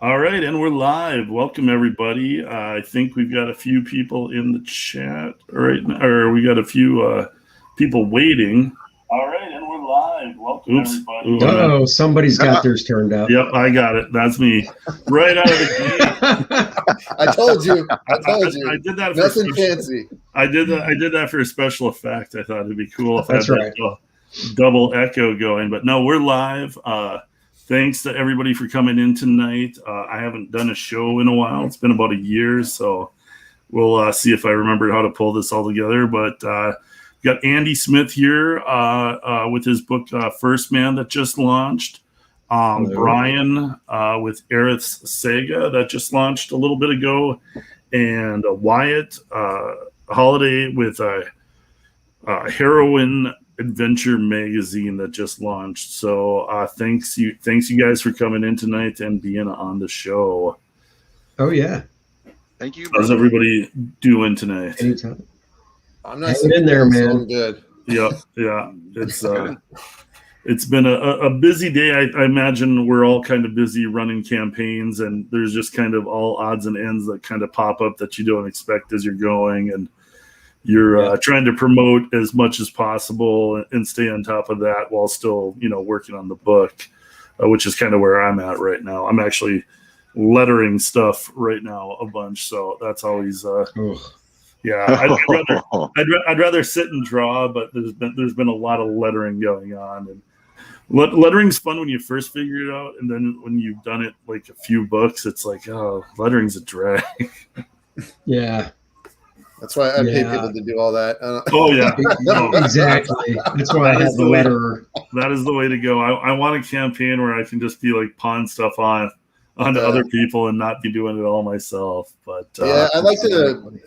All right, and we're live. Welcome, everybody. I think we've got a few people in the chat right now, or we got a few people waiting. All right, and we're live. Welcome, everybody. Uh-oh, somebody's got theirs turned up. Yep, I got it. That's me. Right out of the gate. I told you. I did that. Nothing fancy. I did that for a special effect. I thought it'd be cool if I had right. that double echo going. But no, we're live. Thanks to everybody for coming in tonight. I haven't done a show in a while. It's been about a year, so we'll see if I remember how to pull this all together. But got Andy Smith here with his book First Man that just launched. Brian with Aerith's Saga that just launched a little bit ago. And Wyatt Holiday with Heroine Adventure magazine that just launched. So thanks you guys for coming in tonight and being on the show. Oh yeah, thank you. How's everybody doing tonight? Anytime. I'm not in there, man. So good. Yeah. It's been a busy day. I imagine we're all kind of busy running campaigns, and there's just kind of all odds and ends that kind of pop up that you don't expect as you're going, and you're trying to promote as much as possible and stay on top of that while still, working on the book, which is kind of where I'm at right now. I'm actually lettering stuff right now a bunch, so that's always I'd rather sit and draw, but there's been a lot of lettering going on, and lettering's fun when you first figure it out, and then when you've done it like a few books, it's like, oh, lettering's a drag. Yeah. That's why I pay people to do all that. Oh yeah, exactly. That's why I have the letterer. That is the way to go. I want a campaign where I can just be like pawn stuff onto other people and not be doing it all myself. But I like to.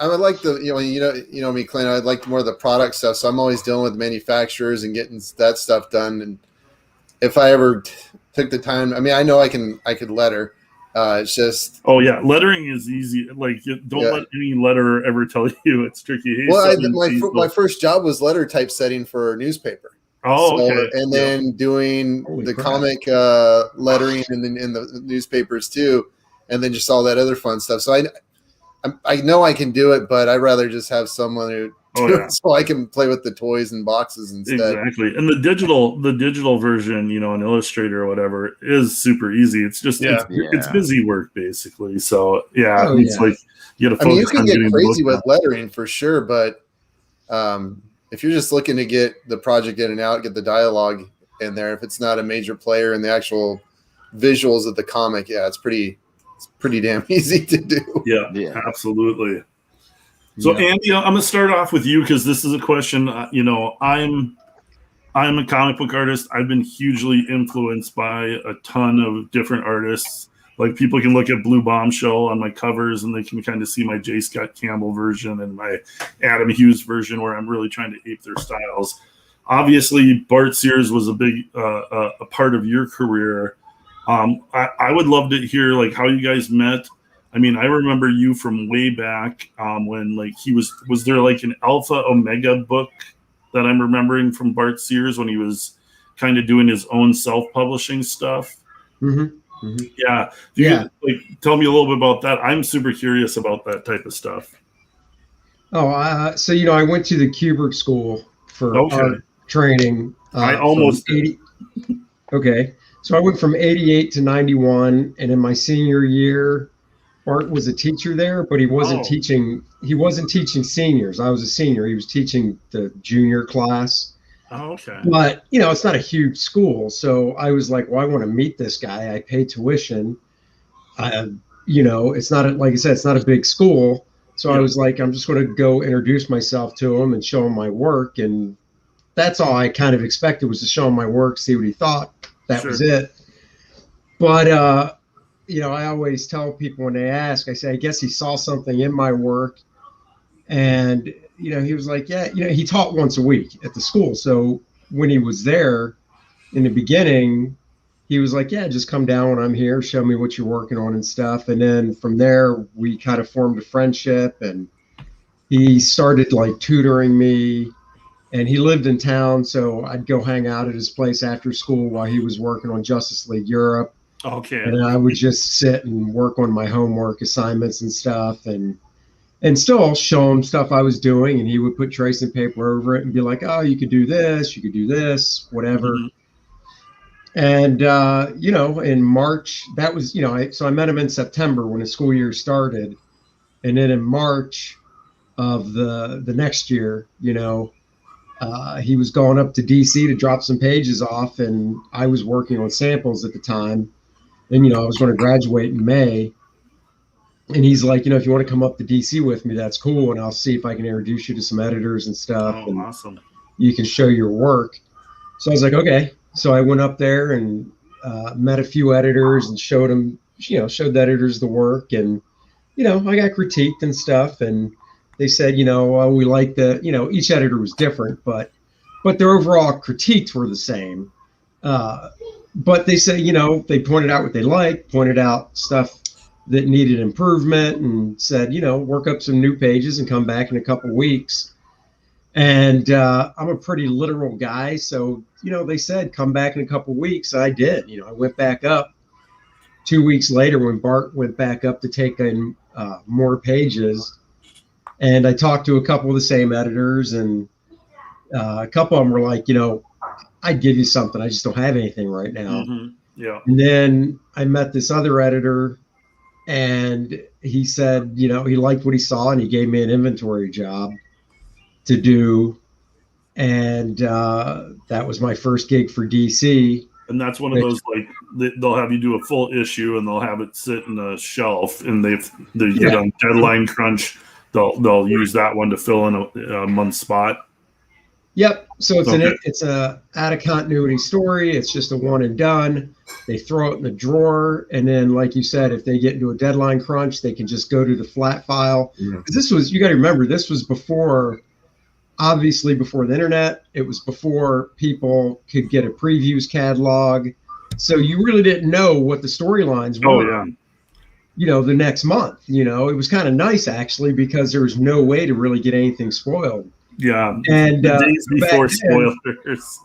I would like the you know me, Clint. I'd like more of the product stuff. So I'm always dealing with manufacturers and getting that stuff done. And if I ever took the time, I mean, I know I could letter. It's just lettering is easy. Like, don't let any letterer ever tell you it's tricky. Hey, well, my first job was letter typesetting for a newspaper. Okay. And then doing comic lettering in the newspapers too, and then just all that other fun stuff. So I know I can do it, but I'd rather just have someone who so I can play with the toys and boxes instead. Exactly. And the digital version, in Illustrator or whatever, is super easy. It's just it's busy work basically. So it's like you got to focus. You can get crazy with lettering for sure, but if you're just looking to get the project in and out, get the dialogue in there, if it's not a major player in the actual visuals of the comic, it's pretty damn easy to do. Yeah. Absolutely. So Andy, I'm gonna start off with you because this is a question. I'm a comic book artist. I've been hugely influenced by a ton of different artists. Like, people can look at Blue Bombshell on my covers and they can kind of see my J. Scott Campbell version and my Adam Hughes version, where I'm really trying to ape their styles. Obviously, Bart Sears was a big a part of your career. I would love to hear like how you guys met. I mean, I remember you from way back when like he was there like an Alpha Omega book that I'm remembering from Bart Sears when he was kind of doing his own self-publishing stuff. Mm-hmm. Mm-hmm. Yeah. Tell me a little bit about that. I'm super curious about that type of stuff. Oh, so I went to the Kubrick School for art training. I almost 80. Okay. So I went from 88 to 91, and in my senior year, Bart was a teacher there, but he wasn't teaching. He wasn't teaching seniors. I was a senior. He was teaching the junior class. Oh, okay. But it's not a huge school, so I was like, well, I want to meet this guy. I pay tuition. It's not like I said, it's not a big school. So I was like, I'm just going to go introduce myself to him and show him my work, and that's all I kind of expected, was to show him my work, see what he thought. That was it. But I always tell people when they ask, I say, I guess he saw something in my work. And, he was like, he taught once a week at the school. So when he was there in the beginning, he was like, just come down when I'm here, show me what you're working on and stuff. And then from there, we kind of formed a friendship, and he started like tutoring me. And he lived in town, so I'd go hang out at his place after school while he was working on Justice League Europe. Okay. And I would just sit and work on my homework assignments and stuff, and still show him stuff I was doing, and he would put tracing paper over it and be like, "Oh, you could do this, whatever." Mhm. And in March, that was, so I met him in September when the school year started, and then in March of the next year, he was going up to DC to drop some pages off, and I was working on samples at the time, and I was going to graduate in May. And he's like, if you want to come up to DC with me, that's cool. And I'll see if I can introduce you to some editors and stuff. Oh, and awesome. you can show your work. So I was like, okay. So I went up there and met a few editors and showed them, showed the editors the work. And, I got critiqued and stuff. And they said, well, we like each editor was different, but their overall critiques were the same. But they say, they pointed out what they liked, pointed out stuff that needed improvement, and said, work up some new pages and come back in a couple weeks. And I'm a pretty literal guy. So, they said, come back in a couple weeks. I did. I went back up 2 weeks later when Bart went back up to take in more pages. And I talked to a couple of the same editors, and a couple of them were like, I'd give you something. I just don't have anything right now. Mm-hmm. Yeah. And then I met this other editor, and he said, he liked what he saw, and he gave me an inventory job to do. And that was my first gig for DC. And that's one of those, like, they'll have you do a full issue and they'll have it sit in a shelf, and they get on deadline crunch. They'll use that one to fill in a month spot. Yep. So it's a out of continuity story. It's just a one and done. They throw it in the drawer, and then, like you said, if they get into a deadline crunch, they can just go to the flat file. Yeah. This was, you got to remember, this was obviously before the internet. It was before people could get a previews catalog. So you really didn't know what the storylines were. Oh, yeah. The next month. It was kind of nice, actually, because there was no way to really get anything spoiled. Yeah, and the days before spoilers.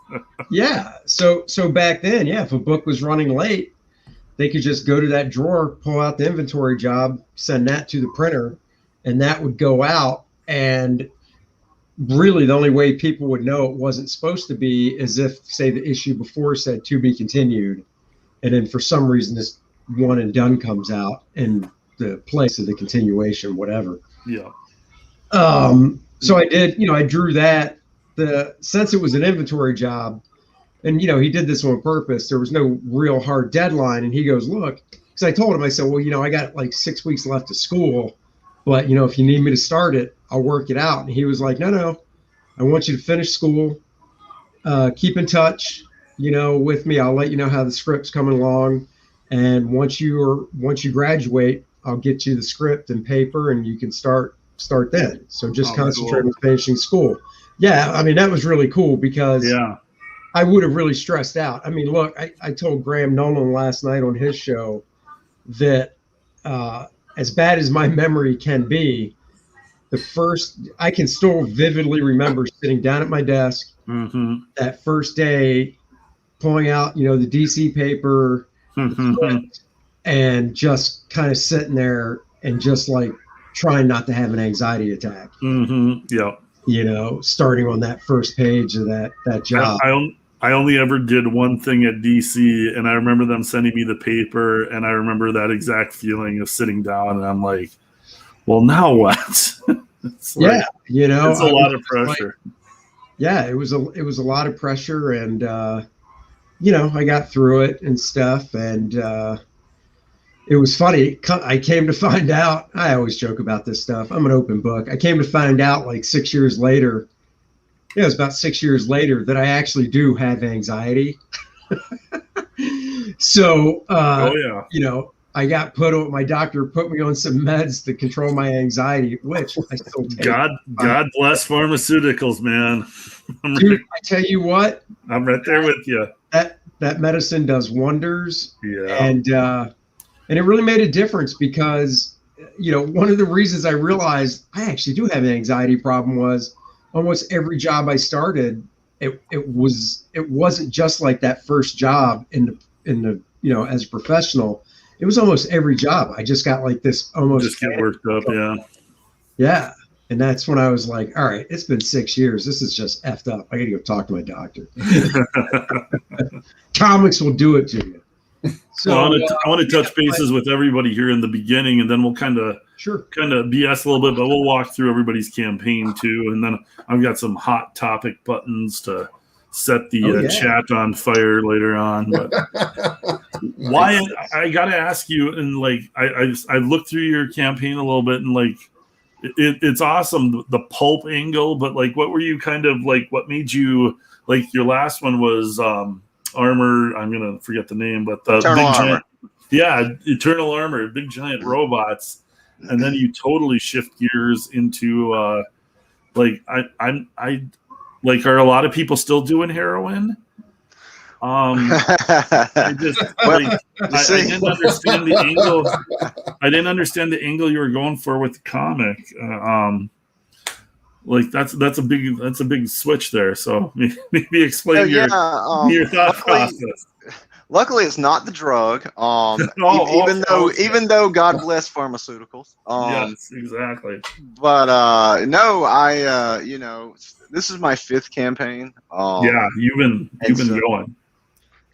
Yeah, so back then, if a book was running late, they could just go to that drawer, pull out the inventory job, send that to the printer, and that would go out. And really, the only way people would know it wasn't supposed to be is if, say, the issue before said to be continued, and then for some reason this one and done comes out in the place of the continuation, whatever. Yeah. So I did, I drew that. Since it was an inventory job, and he did this on purpose, there was no real hard deadline. And he goes, look, because I told him, I said, well, I got like 6 weeks left of school, but if you need me to start it, I'll work it out. And he was like, no, I want you to finish school, keep in touch, with me. I'll let you know how the script's coming along, and once you graduate, I'll get you the script and paper, and you can start then. So just concentrate on finishing school. Yeah, I mean, that was really cool, because I would have really stressed out. I mean, look, I told Graham Nolan last night on his show that as bad as my memory can be, I can still vividly remember sitting down at my desk that first day, pulling out, the DC paper, and just kind of sitting there and just like trying not to have an anxiety attack. Yeah. Starting on that first page of that job. I only ever did one thing at DC, and I remember them sending me the paper, and I remember that exact feeling of sitting down, and I'm like, well, now what? It's like, it's a lot of pressure. It was a lot of pressure, and I got through it and stuff, and it was funny. I came to find out, I always joke about this stuff, I'm an open book. I came to find out like 6 years later, it was about 6 years later, that I actually do have anxiety. So, I got my doctor put me on some meds to control my anxiety, which I still take. God bless pharmaceuticals, man. Dude, I tell you what. I'm right there with you. That medicine does wonders. Yeah. And it really made a difference, because, one of the reasons I realized I actually do have an anxiety problem was almost every job I started, it wasn't just like that first job in the as a professional, it was almost every job. I just got like this almost just get worked up. Yeah. Yeah. And that's when I was like, all right, it's been 6 years. This is just effed up. I got to go talk to my doctor. Comics will do it to you. So well, I want to touch bases with everybody here in the beginning, and then we'll kind of BS a little bit, but we'll walk through everybody's campaign too. And then I've got some hot topic buttons to set the chat on fire later on. But Wyatt, I got to ask you, and like I looked through your campaign a little bit, and like it's awesome, the pulp angle, but like what were you kind of like, what made you like, your last one was armor, I'm gonna forget the name, but the Eternal big Armor. giant, Eternal Armor, big giant robots, and then you totally shift gears into like I like, are a lot of people still doing heroin? I just like I didn't understand the angle. I didn't understand the angle you were going for with the comic. Like that's a big switch there. So maybe explain your thought process. Luckily, it's not the drug. Even though God bless pharmaceuticals. Yes, exactly. But no, I this is my 5th campaign. Yeah, you've been going.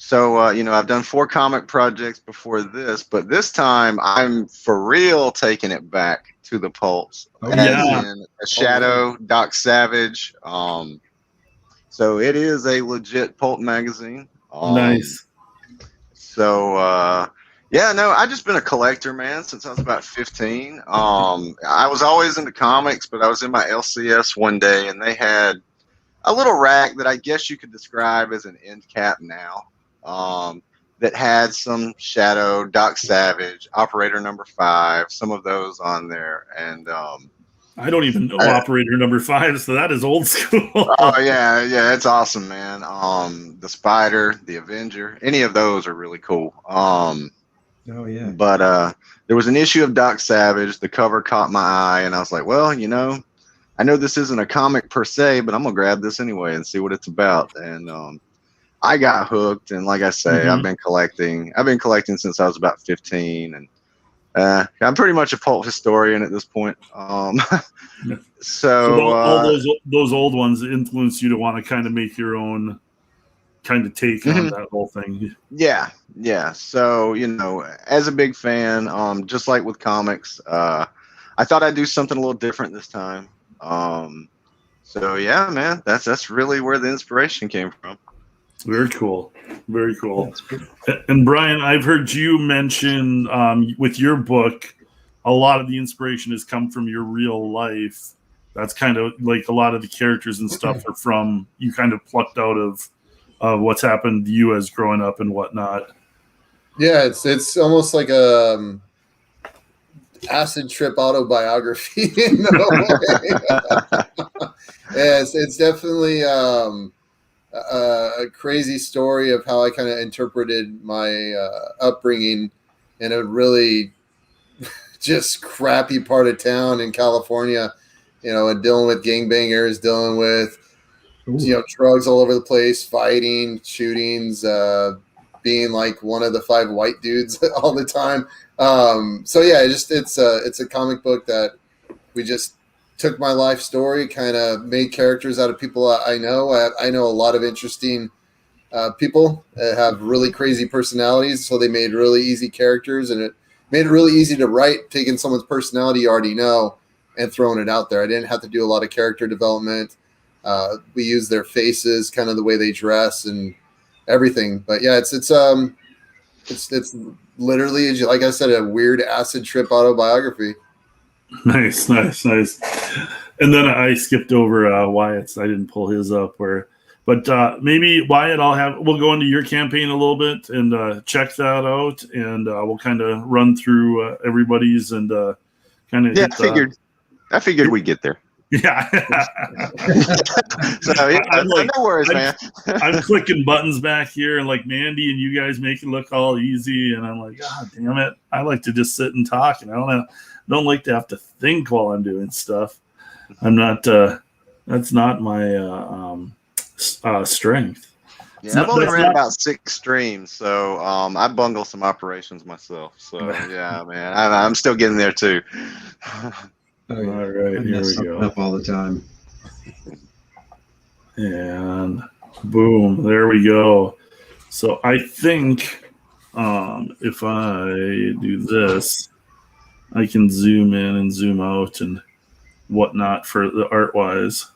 So I've done 4 comic projects before this, but this time I'm for real taking it back to the pulps. In a Shadow, Doc Savage. So it is a legit pulp magazine. Nice. So I've just been a collector, man, since I was about 15. I was always into comics, but I was in my LCS one day, and they had a little rack that I guess you could describe as an end cap now. That had some Shadow, Doc Savage, Operator Number 5, some of those on there, and I don't even know Operator Number 5, so that is old school. Oh yeah, it's awesome, man. The Spider, the Avenger, any of those are really cool. Oh yeah. But there was an issue of Doc Savage. The cover caught my eye, and I was like, well, I know this isn't a comic per se, but I'm gonna grab this anyway and see what it's about. And I got hooked, and like I say, I've been collecting since I was about 15, and I'm pretty much a pulp historian at this point. So all those old ones influenced you to want to kind of make your own kind of take on that whole thing. Yeah. So as a big fan, just like with comics, I thought I'd do something a little different this time. So yeah, man, that's really where the inspiration came from. Very cool. Very cool. And Brian, I've heard you mention with your book, a lot of the inspiration has come from your real life. That's kind of like a lot of the characters and stuff are from, you kind of plucked out of what's happened to you as growing up and whatnot. Yeah, it's almost like a acid trip autobiography. Yes, it's definitely a crazy story of how I kind of interpreted my upbringing in a really just crappy part of town in California, and dealing with gangbangers, dealing with drugs all over the place, fighting, shootings, being like one of the 5 white dudes all the time. So yeah, it's a comic book that we just took my life story, kind of made characters out of people I know. I know a lot of interesting people that have really crazy personalities, so they made really easy characters, and it made it really easy to write, taking someone's personality you already know and throwing it out there. I didn't have to do a lot of character development. We use their faces, kind of the way they dress and everything. But yeah, it's literally, like I said, a weird acid trip autobiography. Nice. And then I skipped over Wyatt's. I didn't pull his up but maybe Wyatt, we'll go into your campaign a little bit and check that out, and we'll kind of run through everybody's and kind of. Yeah, I figured we'd get there. Yeah. So no worries, man. I'm clicking buttons back here, and like Mandy and you guys make it look all easy, and I'm like, God damn it! I like to just sit and talk, and I don't like to have to think while I'm doing stuff. I'm not. That's not my strength. Yeah, I've only ran about 6 streams, so I bungle some operations myself. So yeah, man, I'm still getting there too. Oh, yeah. All right, I here mess we something go. up all the time. And boom, there we go. So I think if I do this, I can zoom in and zoom out and whatnot for the art wise.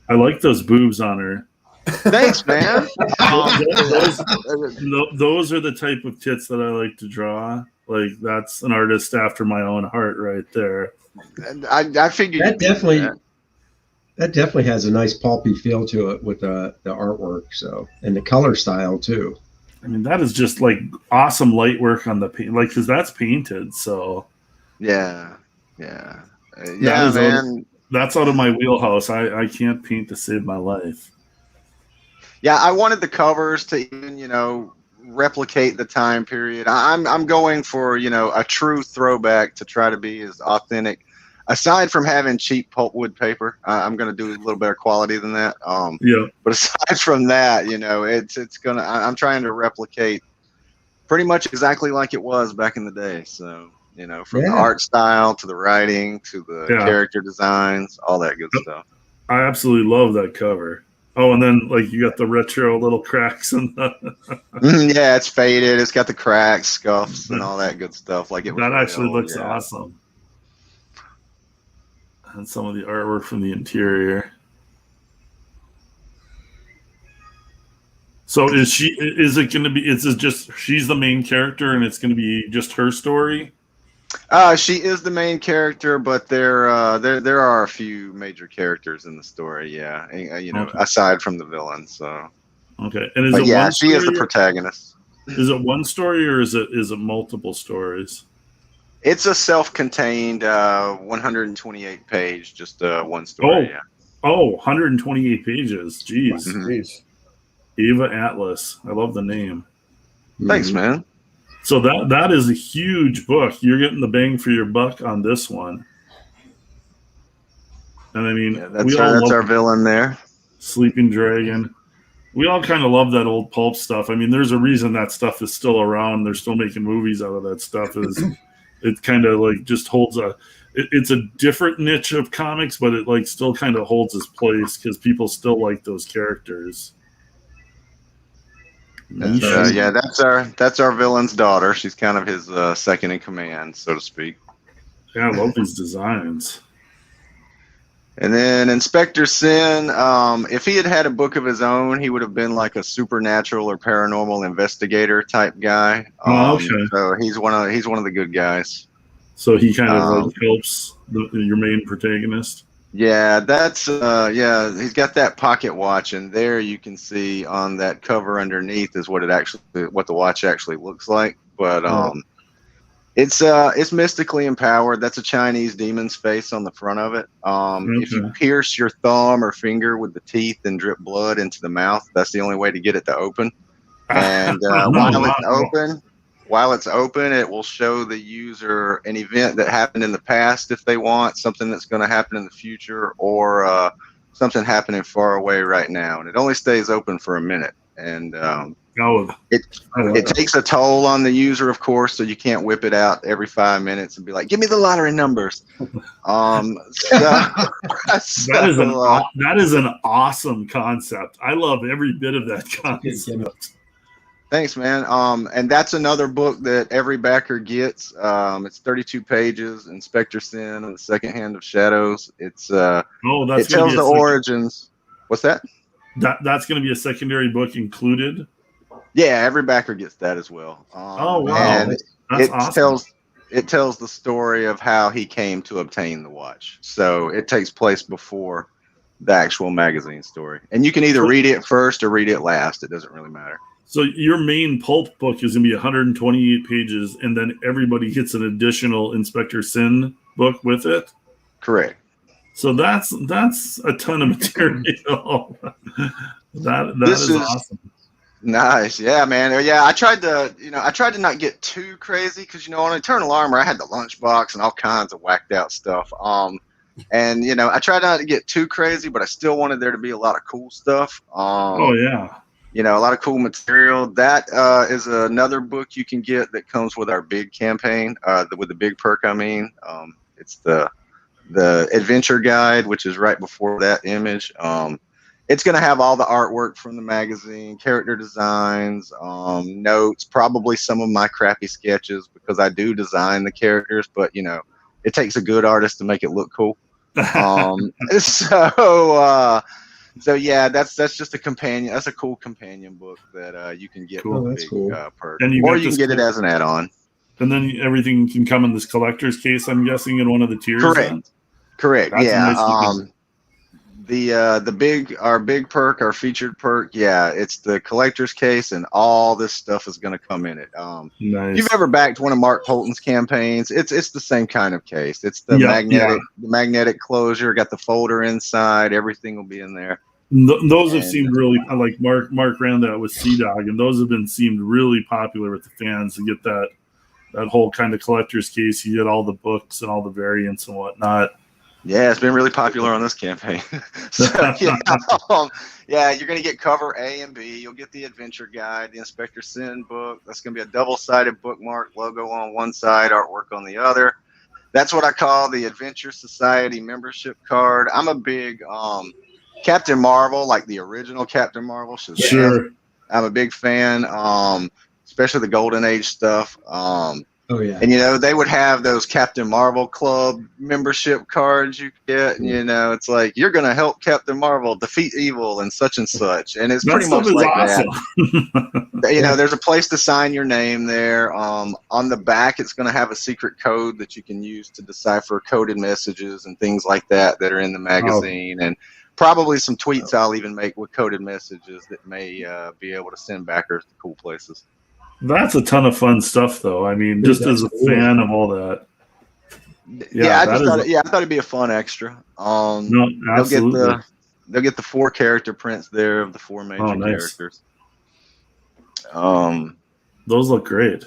I like those boobs on her. Thanks, man. Those are the type of tits that I like to draw. Like that's an artist after my own heart right there. I figured that definitely has a nice pulpy feel to it with the artwork, so, and the color style too. I mean, that is just like awesome light work on the paint, like because that's painted. So yeah, man. That's out of my wheelhouse. I can't paint to save my life. Yeah, I wanted the covers to even, replicate the time period. I'm going for, a true throwback to try to be as authentic. Aside from having cheap pulpwood paper, I'm going to do a little better quality than that. Yeah. But aside from that, it's gonna. I'm trying to replicate pretty much exactly like it was back in the day. So, from the art style to the writing to the character designs, all that good stuff. I absolutely love that cover. Oh, and then like you got the retro little cracks and yeah, it's faded. It's got the cracks, scuffs, and all that good stuff. Like it was that really actually old, looks awesome. And some of the artwork from the interior. So is it going to be? Is it just she's the main character and it's going to be just her story? She is the main character, but there are a few major characters in the story. Yeah, okay. Aside from the villain. So okay, and is she is the protagonist. Is it one story or is it multiple stories? It's a self-contained 128 page, just one story. Oh, 128 pages. Jeez. Jeez. Eva Atlas. I love the name. Thanks, man. So that is a huge book. You're getting the bang for your buck on this one. And I mean, that's our villain there. Sleeping Dragon. We all kind of love that old pulp stuff. I mean, there's a reason that stuff is still around. They're still making movies out of that stuff. It kind of like just holds it's a different niche of comics, but it like still kind of holds its place because people still like those characters. That's our villain's daughter. She's kind of his second in command, so to speak. Yeah, I love these designs. And then Inspector Sin, if he had had a book of his own, he would have been like a supernatural or paranormal investigator type guy. Okay. So he's one of the good guys. So he kind of like helps your main protagonist. Yeah, that's he's got that pocket watch, and there you can see on that cover underneath is what the watch actually looks like. But it's mystically empowered. That's a Chinese demon's face on the front of it. If you pierce your thumb or finger with the teeth and drip blood into the mouth, that's the only way to get it to open. And while it's open, it will show the user an event that happened in the past if they want, something that's going to happen in the future, or something happening far away right now. And it only stays open for a minute. And it takes a toll on the user, of course, so you can't whip it out every 5 minutes and be like, give me the lottery numbers. That is an awesome concept. I love every bit of that concept. Thanks, man. And that's another book that every backer gets. It's 32 pages, Inspector Sin and the Second Hand of Shadows. It tells the origins. What's that? That's going to be a secondary book included? Yeah, every backer gets that as well. Oh, wow. And that's awesome. It tells the story of how he came to obtain the watch. So it takes place before the actual magazine story. And you can either read it first or read it last. It doesn't really matter. So your main pulp book is going to be 128 pages, and then everybody gets an additional Inspector Sin book with it? Correct. So that's a ton of material. that is awesome. Nice. Yeah, man. Yeah, I tried to not get too crazy because, on Eternal Armor, I had the lunchbox and all kinds of whacked out stuff. And, I tried not to get too crazy, but I still wanted there to be a lot of cool stuff. Oh, yeah. a lot of cool material. That is another book you can get that comes with our big campaign, with the big perk. I mean, it's the adventure guide, which is right before that image. It's going to have all the artwork from the magazine, character designs, notes, probably some of my crappy sketches, because I do design the characters, but it takes a good artist to make it look cool. So yeah, that's just a companion. That's a cool companion book that you can get with That's big cool. perk, And or you can get it as an add-on. And then everything can come in this collector's case, I'm guessing, in one of the tiers. Correct. That's Yeah. nice Our big perk, our featured perk, yeah, it's the collector's case, and all this stuff is going to come in it. Nice. If you've ever backed one of Mark Holton's campaigns, it's the same kind of case. It's the magnetic closure, got the folder inside, everything will be in there. Those have seemed really, like Mark ran that with Sea Dog, and those have seemed really popular with the fans to get that whole kind of collector's case. You get all the books and all the variants and whatnot. Yeah, it's been really popular on this campaign. So, you're going to get cover A and B. You'll get the adventure guide, the Inspector Sin book. That's going to be a double-sided bookmark, logo on one side, artwork on the other. That's what I call the Adventure Society membership card. I'm a big Captain Marvel, like the original Captain Marvel. Shazam. Sure. I'm a big fan, especially the Golden Age stuff. Oh yeah. And they would have those Captain Marvel Club membership cards you get, and it's like, you're gonna help Captain Marvel defeat evil and such, and it's pretty much like that. There's a place to sign your name there. On the back, it's gonna have a secret code that you can use to decipher coded messages and things like that are in the magazine, and probably some tweets I'll even make with coded messages that may be able to send backers to cool places. That's a ton of fun stuff, though. I mean, just as a fan of all that. I thought it'd be a fun extra. No, absolutely. They'll get the 4 character prints there of the 4 major characters. Those look great.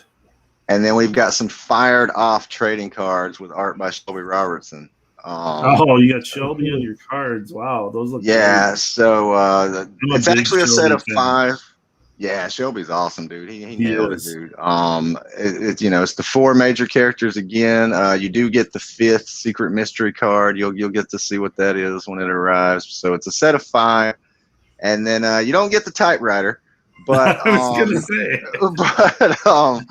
And then we've got some fired off trading cards with art by Shelby Robertson. You got Shelby on your cards. Wow, those look great. So it's actually a set of 5. Yeah, Shelby's awesome, dude. He nailed it, dude. It's the 4 major characters again. You do get the 5th secret mystery card. You'll get to see what that is when it arrives. So it's a set of 5, and then you don't get the typewriter. But I was gonna say,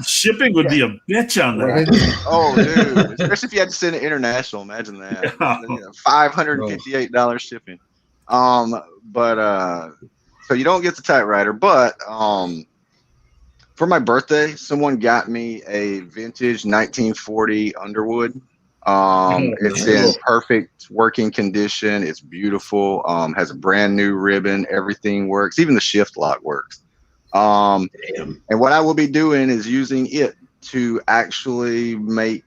shipping would be a bitch on that. Oh, dude, especially if you had to send it international. Imagine that. $558 shipping. So you don't get the typewriter, but for my birthday, someone got me a vintage 1940 Underwood. It's in perfect working condition. It's beautiful. Has a brand new ribbon. Everything works. Even the shift lock works. And what I will be doing is using it to actually make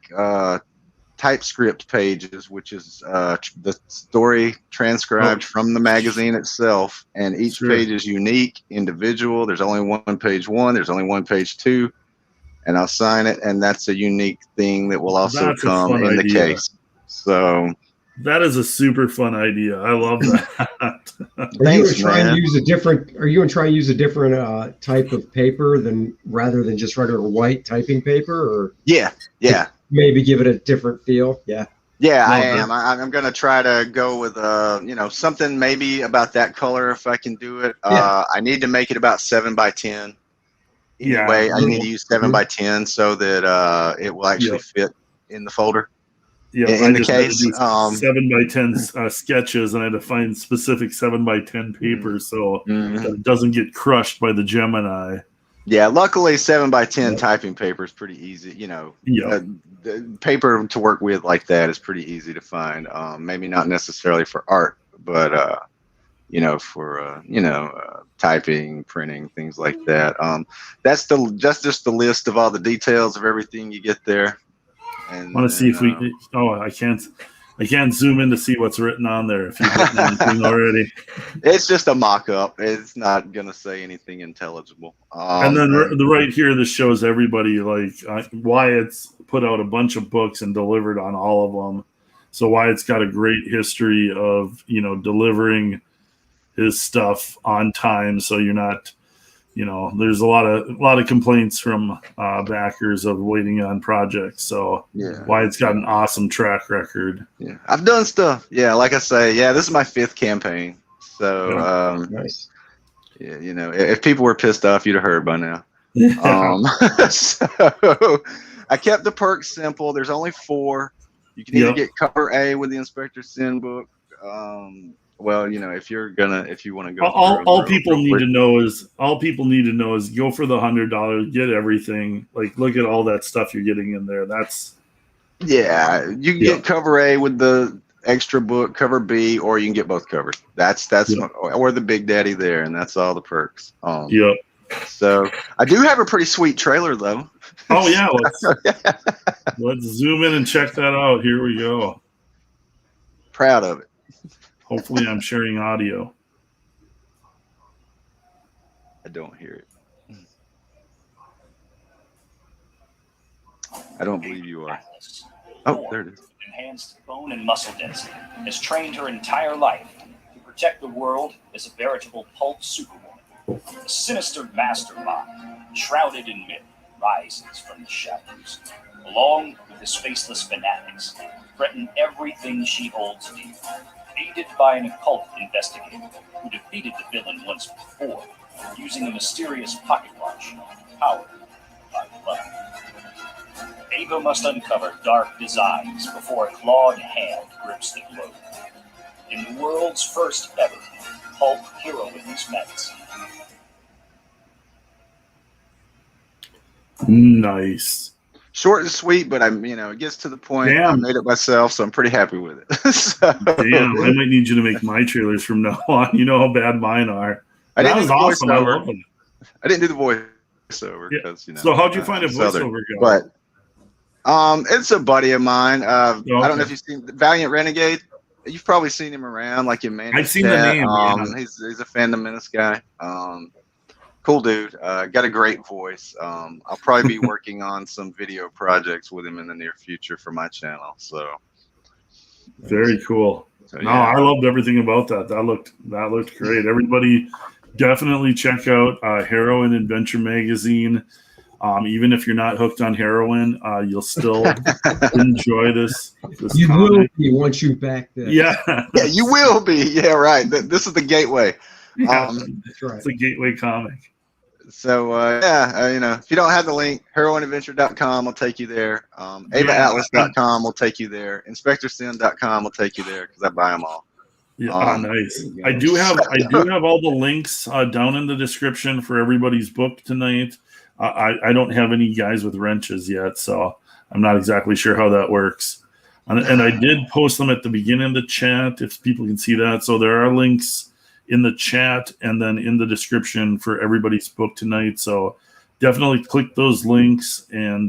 TypeScript pages, which is the story transcribed from the magazine itself, and each page is unique, individual. There's only one page 1, there's only one page 2, and I'll sign it, and that's a unique thing that will also come in the case. So that is a super fun idea. I love that. Are you going to try and use a different type of paper rather than just regular white typing paper, or yeah. Maybe give it a different feel? Yeah, I am. I'm going to try to go with something maybe about that color if I can do it. I need to make it about 7x10. Anyway, I need to use 7x10 so that it will actually fit in the folder. Yeah, in the case, 7x10 sketches, and I had to find specific 7x10 paper so that it doesn't get crushed by the Gemini. Yeah, luckily 7x10 typing paper is pretty easy. The paper to work with like that is pretty easy to find. Maybe not necessarily for art, but for typing, printing, things like that. That's just the list of all the details of everything you get there. And I want to see if we. I can't zoom in to see what's written on there. If you've written anything already, it's just a mock-up. It's not gonna say anything intelligible. And then right here, this shows everybody Wyatt's put out a bunch of books and delivered on all of them. So Wyatt's got a great history of delivering his stuff on time. So you're not there's a lot of complaints from backers of waiting on projects. So Wyatt's got an awesome track record. Yeah, I've done stuff. Yeah, like I say, this is my 5th campaign. So nice. Yeah, if people were pissed off, you'd have heard by now. So I kept the perks simple. There's only 4. You can either get cover A with the Inspector Sin book. Well, if you want to go, all people need to know is go for the $100, get everything. Like, look at all that stuff you're getting in there. You can get cover A with the extra book, cover B, or you can get both covers. That's or the Big Daddy there, and that's all the perks. So I do have a pretty sweet trailer though. Oh yeah, let's zoom in and check that out. Here we go. Proud of it. Hopefully I'm sharing audio. I don't hear it. I don't believe you are. Oh, there it is. Enhanced bone and muscle density, has trained her entire life to protect the world as a veritable pulp superwoman. A sinister mastermind, shrouded in myth, rises from the shadows, along with his faceless fanatics, threaten everything she holds dear. Aided by an occult investigator who defeated the villain once before, using a mysterious pocket watch powered by blood. Ava must uncover dark designs before a clawed hand grips the globe. In the world's first ever pulp heroines magazine. Nice. Short and sweet, but it gets to the point. Damn. I made it myself, so I'm pretty happy with it. So. Damn, I might need you to make my trailers from now on. You know how bad mine are. That was awesome. I love it. I didn't do the voiceover because So how'd you find a voiceover guy? But it's a buddy of mine. I don't know if you've seen Valiant Renegade. You've probably seen him around, like in Man. I've seen the name. He's a Phantom Menace guy. Cool dude. Got a great voice. I'll probably be working on some video projects with him in the near future for my channel. So very cool. So, I loved everything about that. That looked great. Everybody definitely check out Heroin Adventure Magazine. Even if you're not hooked on heroin, you'll still enjoy this. You will be once you back this. Yeah, you will be. Yeah, right. This is the gateway. That's right. It's a gateway comic. So if you don't have the link, heroinadventure.com will take you there. AvaAtlas.com will take you there. InspectorSin.com will take you there because I buy them all. Yeah, nice. I do have all the links down in the description for everybody's book tonight. I don't have any guys with wrenches yet, so I'm not exactly sure how that works. And I did post them at the beginning of the chat if people can see that. So there are links in the chat and then in the description for everybody's book tonight. So definitely click those links and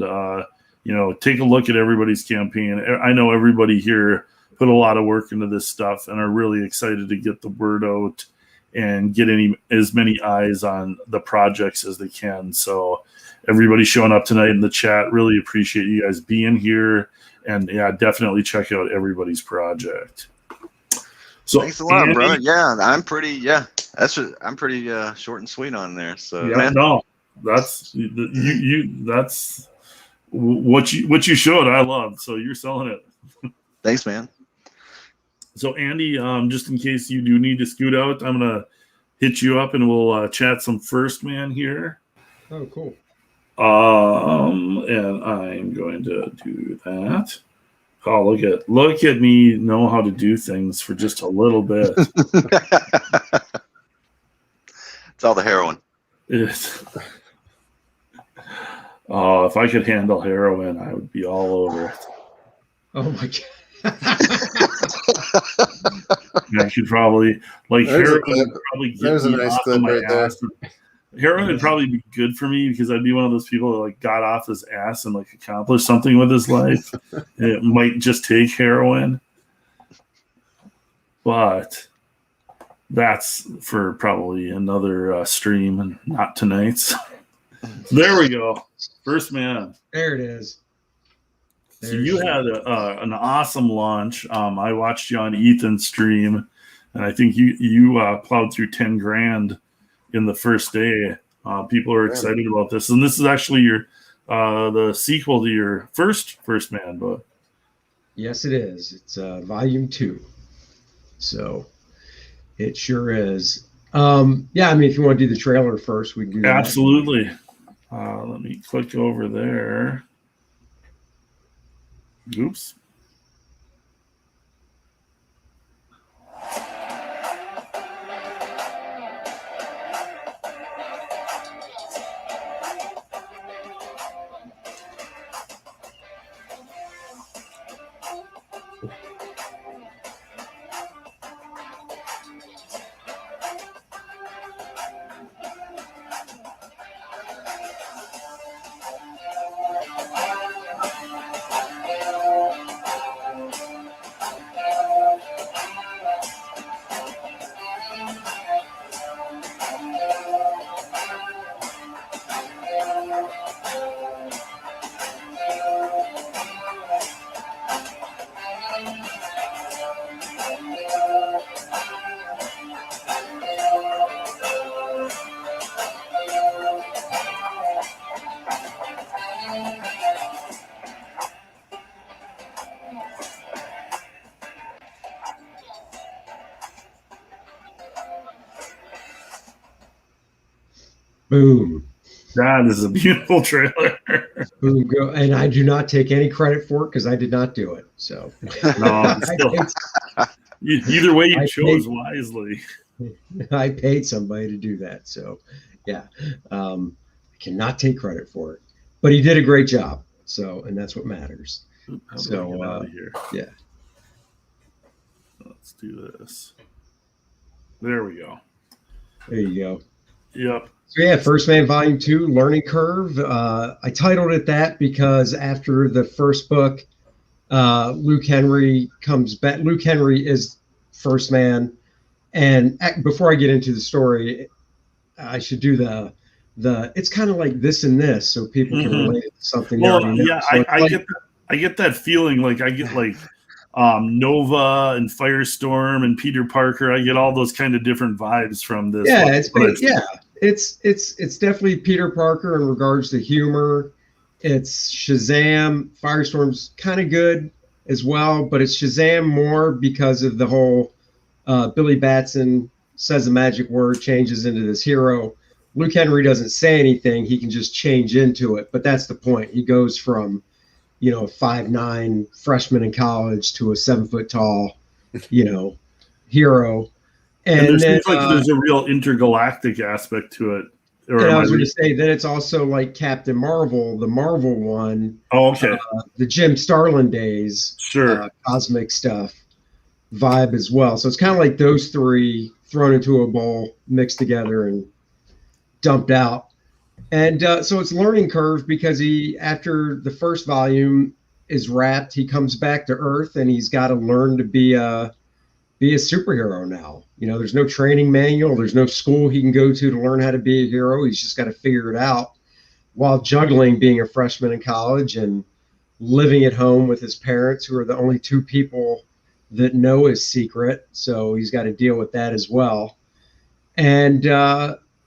take a look at everybody's campaign. I know everybody here put a lot of work into this stuff and are really excited to get the word out and get as many eyes on the projects as they can. So everybody showing up tonight in the chat, really appreciate you guys being here. And definitely check out everybody's project. So thanks a lot, Andy, bro. Yeah, I'm pretty short and sweet on there. So that's that's what you showed. I love. So you're selling it. Thanks, man. So Andy, just in case you do need to scoot out, I'm gonna hit you up and we'll chat some First Man here. Oh, cool. And I'm going to do that. Oh, look at me know how to do things for just a little bit. It's all the heroin. If I could handle heroin, I would be all over it. Oh my god. I could probably heroin would probably get me nice off of my ass. Heroin would probably be good for me because I'd be one of those people that got off his ass and accomplished something with his life. And it might just take heroin, but that's for probably another stream and not tonight's. There we go. First Man. There it is. So you had an awesome launch. I watched you on Ethan's stream, and I think you plowed through 10 grand in the first day. People are excited about this, and this is actually your the sequel to your first Man book. Yes, it is. It's volume 2. So it sure is. Yeah, I mean, if you want to do the trailer first, we can do that. Absolutely. Let me click over there. Oops. Boom. That is a beautiful trailer. Boom, go. And I do not take any credit for it because I did not do it. So No, either way, you chose wisely. I paid somebody to do that. So yeah, I cannot take credit for it. But he did a great job. So, and that's what matters. So out of here. Yeah. Let's do this. There we go. There you go. Yep. So yeah, First Man Volume 2, Learning Curve. I titled it that because after the first book, Luke Henry comes back. Luke Henry is First Man. And before I get into the story, I should do the it's kind of like this and this, so people can relate it to something. Well, they already know. yeah, So I get that feeling. Like I get like Nova and Firestorm and Peter Parker. I get all those kind of different vibes from this. Yeah, it's definitely Peter Parker in regards to humor. It's Shazam. Firestorm's kind of good as well, but it's Shazam more because of the whole Billy Batson says a magic word, changes into this hero. Luke Henry doesn't say anything; he can just change into it. But that's the point. He goes from, a 5'9" freshman in college to a 7 foot tall, hero. And there seems like there's a real intergalactic aspect to it. And I was going to say that it's also like Captain Marvel, the Marvel one. Oh, okay. The Jim Starlin days, sure, cosmic stuff vibe as well. So it's kind of like those three thrown into a bowl, mixed together, and dumped out. And so it's Learning Curve because after the first volume is wrapped, he comes back to Earth and he's got to learn to be a superhero now. There's no training manual. There's no school he can go to learn how to be a hero. He's just got to figure it out while juggling being a freshman in college and living at home with his parents, who are the only two people that know his secret. So he's got to deal with that as well. And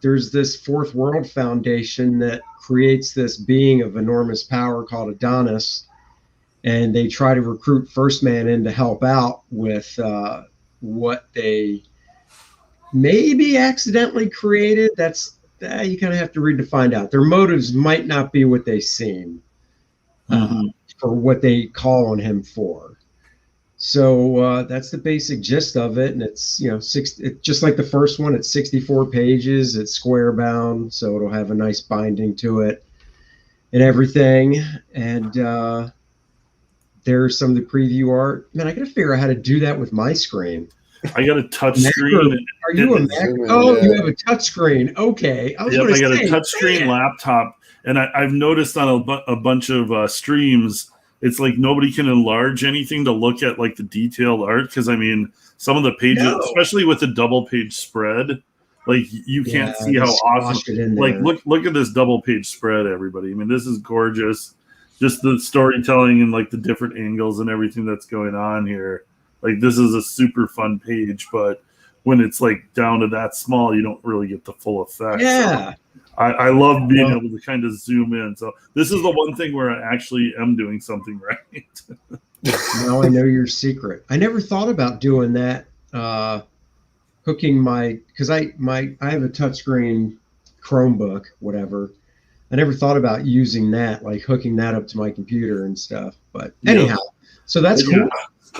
there's this Fourth World Foundation that creates this being of enormous power called Adonis. And they try to recruit First Man in to help out with what they maybe accidentally created. That's you kind of have to read to find out. Their motives might not be what they seem for what they call on him for. So that's the basic gist of it, and it's just like the first one. It's 64 pages. It's square bound, so it'll have a nice binding to it and everything. And there's some of the preview art. Man, I got to figure out how to do that with my screen. I got a touch screen. Are you a Mac? Oh, you have a touch screen. Okay. I got a touch screen laptop, and I've noticed on a bunch of streams, it's like nobody can enlarge anything to look at like the detailed art, because I mean some of the pages, especially with the double page spread, like you can't see how awesome. Like look at this double page spread, everybody. I mean, this is gorgeous. Just the storytelling and like the different angles and everything that's going on here. Like this is a super fun page, but when it's like down to that small, you don't really get the full effect. Yeah. I love being able to kind of zoom in. So this is the one thing where I actually am doing something right. Now I know your secret. I never thought about doing that. Hooking because I have a touchscreen Chromebook, whatever. I never thought about using that, like hooking that up to my computer and stuff. But anyhow, so that's cool.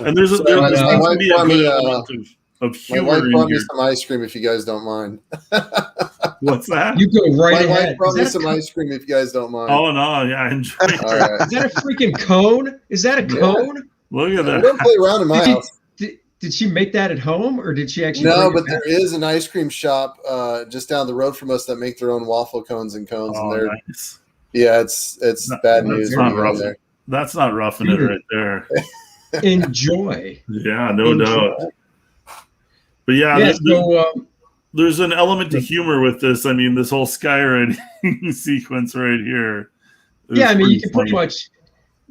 And there's my wife be a brought good me, amount of my humor wife in brought me here. some ice cream, if you guys don't mind. What's that? You go right My ahead. wife brought me some ice cream, if you guys don't mind. Oh no, yeah, I enjoy it. All right. Is that a freaking cone? Is that a cone? Look at We that. don't play around in my house. Did she make that at home, or did she actually? No, bring but it back? there is an ice cream shop just down the road from us that make their own waffle cones and cones, Oh, and they're nice. yeah, it's bad news when not you go rough. there. That's not roughing it right there. Enjoy. Yeah, no Enjoy. doubt. But yeah, Yeah. So there's an element to humor with this. I mean, this whole skywriting sequence right here. yeah, I mean, you can funny. pretty much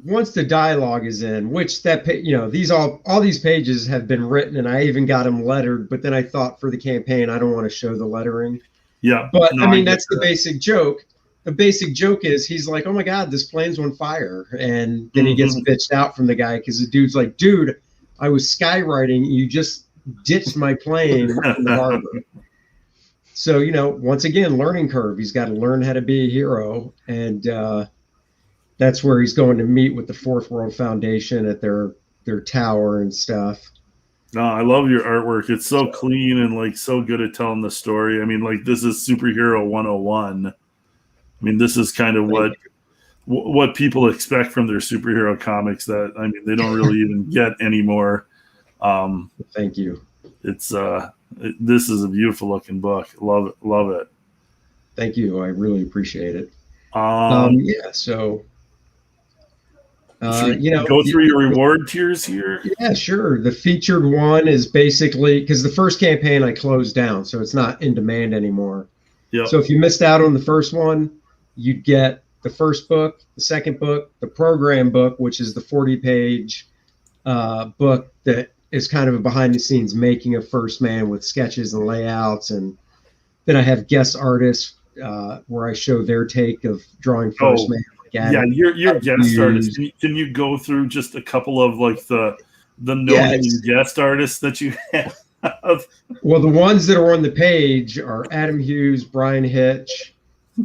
once the dialogue is in, which these all these pages have been written, and I even got them lettered. But then I thought for the campaign, I don't want to show the lettering. Yeah, But no, I mean, get that's the basic joke. The basic joke is he's like, "Oh my God, this plane's on fire," and then he gets bitched out from the guy because the dude's like, "Dude, I was skywriting. You just ditched my plane in the harbor." So once again, learning curve. He's got to learn how to be a hero, and that's where he's going to meet with the Fourth World Foundation at their tower and stuff. No, I love your artwork. It's so clean and like so good at telling the story. I mean, like this is superhero 101. I mean, this is kind of what people expect from their superhero comics that I mean they don't really even get anymore. Thank you. It's this is a beautiful looking book. Love it. Thank you. I really appreciate it. Yeah. So. Go through your reward tiers here. Yeah, sure. The featured one is basically because the first campaign I closed down, so it's not in demand anymore. Yep. So if you missed out on the first one, you'd get the first book, the second book, the program book, which is the 40-page book that is kind of a behind-the-scenes making of First Man with sketches and layouts, and then I have guest artists where I show their take of drawing First Man. Yeah, your guest artist. Can you go through just a couple of like the known guest artists that you have? Well, the ones that are on the page are Adam Hughes, Brian Hitch,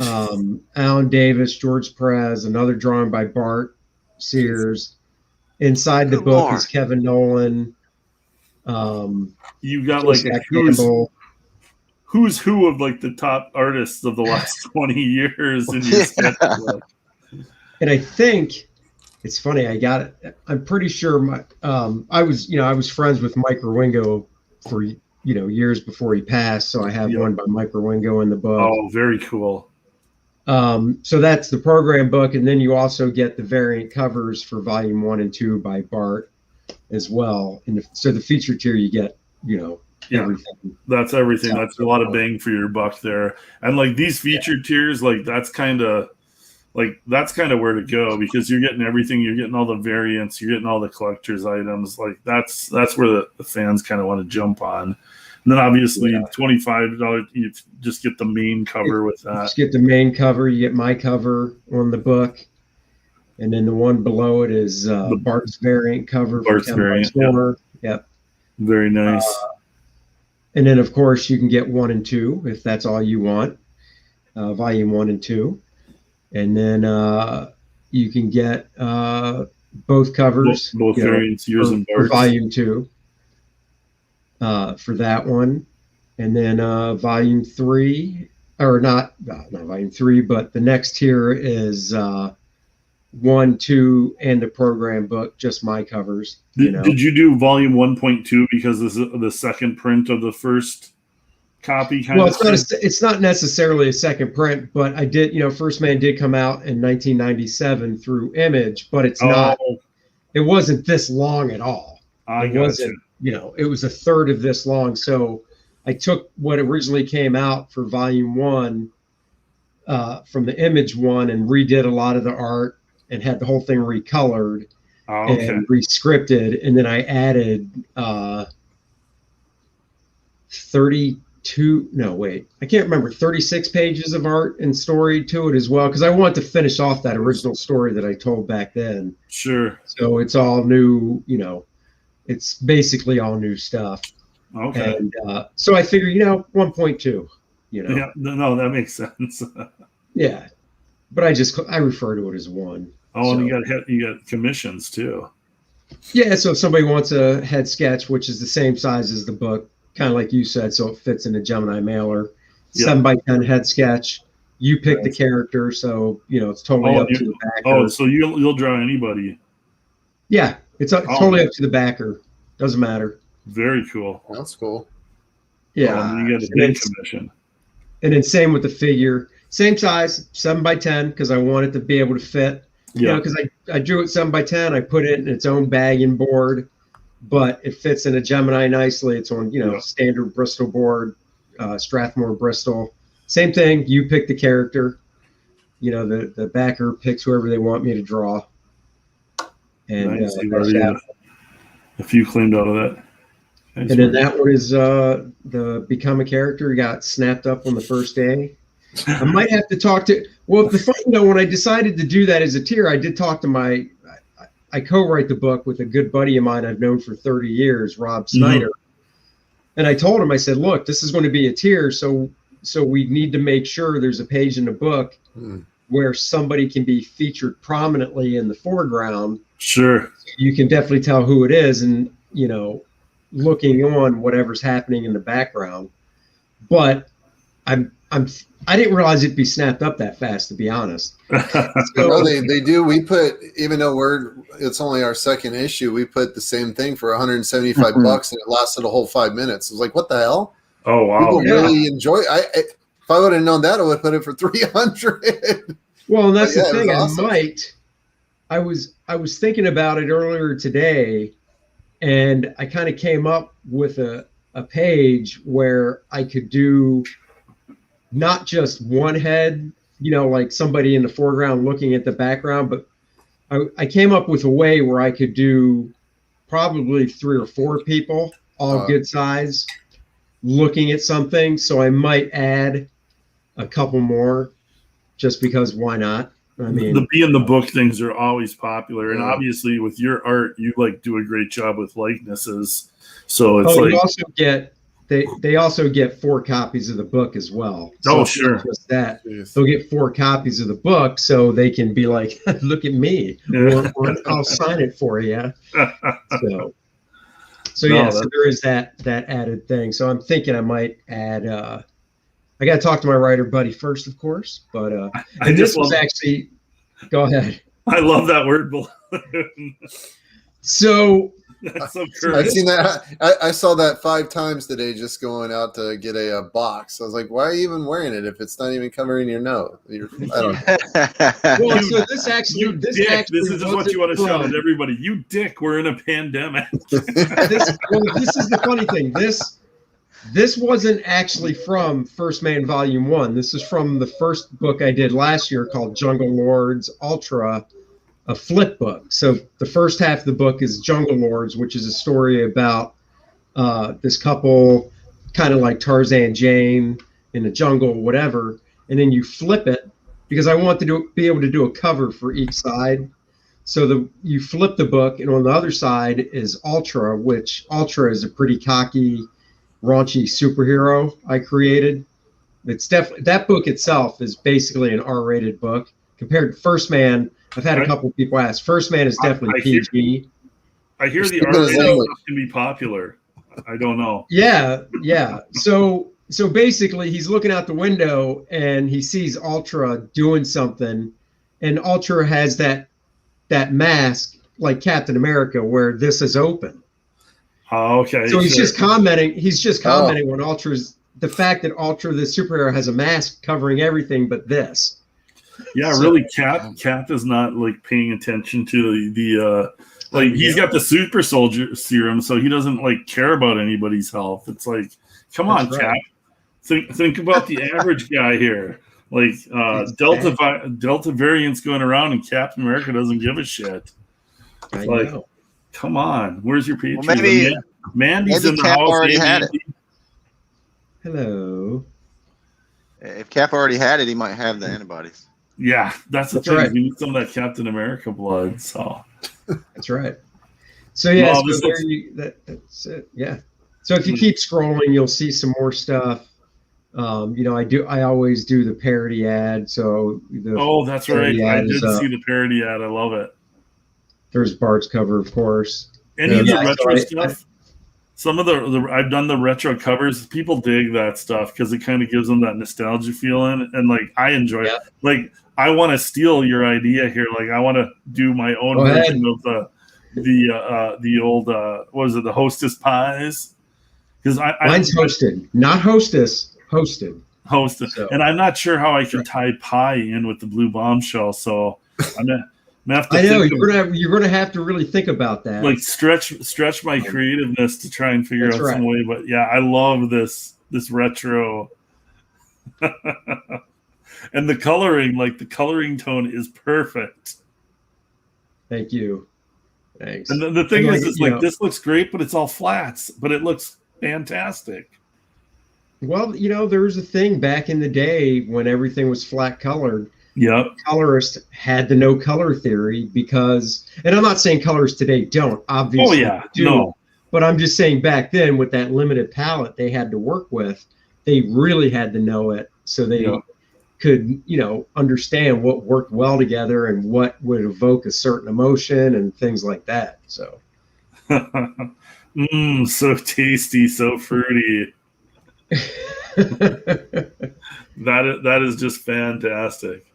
Alan Davis, George Perez, another drawing by Bart Sears. Inside the book is Kevin Nolan. You got like who's who of like the top artists of the last 20 years in your sketchbook. And I think it's funny. I got it. I'm pretty sure I was friends with Mike Rowingo for years before he passed. So I have one by Mike Rowingo in the book. Oh, very cool. So that's the program book, and then you also get the variant covers for volume 1 and 2 by Bart as well. And so the feature tier you get everything. That's everything. That's a lot of bang for your buck there. And like these featured tiers, like that's kind of where to go because you're getting everything. You're getting all the variants. You're getting all the collector's items. Like that's where the fans kind of want to jump on. And then obviously $25, you just get the main cover with that. Just get the main cover. You get my cover on the book. And then the one below it is the Bart's variant cover. Bart's variant. Yep. Very nice. And then, of course, you can get 1 and 2 if that's all you want. Volume 1 and 2. And then you can get both covers. Both variants, yours and Bart's. For volume 2 for that one. And then volume 3, or not volume 3, but the next tier is 1, 2, and the program book, just my covers. Did you do volume 1.2 because this is the second print of the first copy? It's not necessarily a second print, but I did, First Man did come out in 1997 through Image, but it's not, it wasn't this long at all. It was a third of this long. So I took what originally came out for volume 1 from the Image one and redid a lot of the art and had the whole thing recolored and rescripted. And then I added 32 I can't remember, 36 pages of art and story to it as well, because I want to finish off that original story that I told back then. Sure. So it's all new, it's basically all new stuff. Okay. And so I figure, 1.2, Yeah, no, that makes sense. Yeah. But I refer to it as one. Oh, and you got commissions too. Yeah, so if somebody wants a head sketch, which is the same size as the book, kind of like you said, so it fits in a Gemini mailer, 7x10 head sketch. You pick the character, so it's totally up to the backer. Oh, so you'll draw anybody? Yeah, it's totally up to the backer. Doesn't matter. Very cool. That's cool. Yeah, you get a big commission. And then same with the figure, same size, 7x10, because I want it to be able to fit. Yeah, because I drew it 7x10. I put it in its own bag and board, but it fits in a Gemini nicely. It's on standard Bristol board, Strathmore Bristol. Same thing. You pick the character. The backer picks whoever they want me to draw. And nice. A few claimed out of that. Nice. And then that one is the become a character got snapped up on the first day. I might have to talk to. Well, when I decided to do that as a tier, I did talk to I co-write the book with a good buddy of mine I've known for 30 years, Rob Snyder. And I told him, I said, look, this is going to be a tier, so we need to make sure there's a page in the book where somebody can be featured prominently in the foreground. Sure. You can definitely tell who it is, and looking on whatever's happening in the background. But I didn't realize it'd be snapped up that fast, to be honest. No, they do. We put, even though it's only our second issue, we put the same thing for $175 and it lasted a whole 5 minutes. It was like, what the hell? Oh, wow. People really enjoy it. If I would have known that, I would have put it for 300. Well, and that's the thing. Awesome. I was thinking about it earlier today, and I kind of came up with a page where I could do not just one head, like somebody in the foreground looking at the background, but I came up with a way where I could do probably 3 or 4 people, all good size, looking at something. So I might add a couple more just because why not? I mean, the be in the book things are always popular. And obviously with your art, you do a great job with likenesses. So it's you also get, they also get 4 copies of the book as well. So sure. Just that. They'll get 4 copies of the book so they can be like, look at me. Or I'll sign it for you. So there is that added thing. So I'm thinking I might add I got to talk to my writer buddy first, of course, but and this was actually go ahead. I love that word balloon. So that's so cool. I've seen that. I saw that 5 times today just going out to get a box. I was like, why are you even wearing it if it's not even covering your nose? I don't know. Well, so this actually this is just what you want to shout at everybody. You dick, we're in a pandemic. This is the funny thing. This wasn't actually from First Man Volume 1. This is from the first book I did last year called Jungle Lords Ultra, a flip book. So the first half of the book is Jungle Lords, which is a story about this couple, kind of like Tarzan Jane in the jungle, whatever. And then you flip it because I want to be able to do a cover for each side. So you flip the book, and on the other side is Ultra, which Ultra is a pretty cocky, raunchy superhero I created. It's definitely, that book itself is basically an R-rated book compared to First Man. I've had a couple people ask. First Man is definitely PG. I hear the R-rated can be popular. I don't know. Yeah. So basically, he's looking out the window and he sees Ultra doing something, and Ultra has that mask like Captain America where this is open. Oh, okay. So he's just commenting. He's just commenting on Ultra's, the fact that Ultra, the superhero, has a mask covering everything but this. Yeah, so, really, Cap is not paying attention to the he's got the super soldier serum, so he doesn't care about anybody's health. It's like, come on, right. Cap. Think about the average guy here. Delta variant's going around, and Captain America doesn't give a shit. I know. Come on, where's your patriotism? Well, maybe Mandy's in the Cap house. already had it. Hello. If Cap already had it, he might have the antibodies. Yeah, that's the That's thing. right. We need some of that Captain America blood. So That's right. So yeah, No, so this there looks- that's it. Yeah. So if you keep scrolling, you'll see some more stuff. I always do the parody ad. So that's right. parody I ad is did up. see the parody ad. I love it. There's Bart's cover, of course. Any of the Yeah, so retro I- stuff. Some of the I've done the retro covers. People dig that stuff because it kind of gives them that nostalgia feeling, and like I enjoy it. Like I want to steal your idea here. Like I want to do my own Go ahead. version of the old what was it, the Hostess pies? Because Mine's hosted, not hostess. Hosted. Hosted, So- and I'm not sure how I can tie pie in with the blue bombshell. So I'm gonna have to. I know think you're gonna have to really think about that. like stretch my creativeness to try and figure That's out some right. way. But yeah, I love this retro. And the coloring tone is perfect. Thank you. Thanks. And the thing And is, like, it's you like know- this looks great, but it's all flats, but it looks fantastic. Well, there was a thing back in the day when everything was flat colored. Yep. Colorists had the no color theory because, and I'm not saying colorists today don't, obviously. Oh yeah. they do, No. But I'm just saying back then with that limited palette they had to work with, they really had to know it so they Yeah. could, understand what worked well together and what would evoke a certain emotion and things like that. So So tasty, so fruity. That is just fantastic.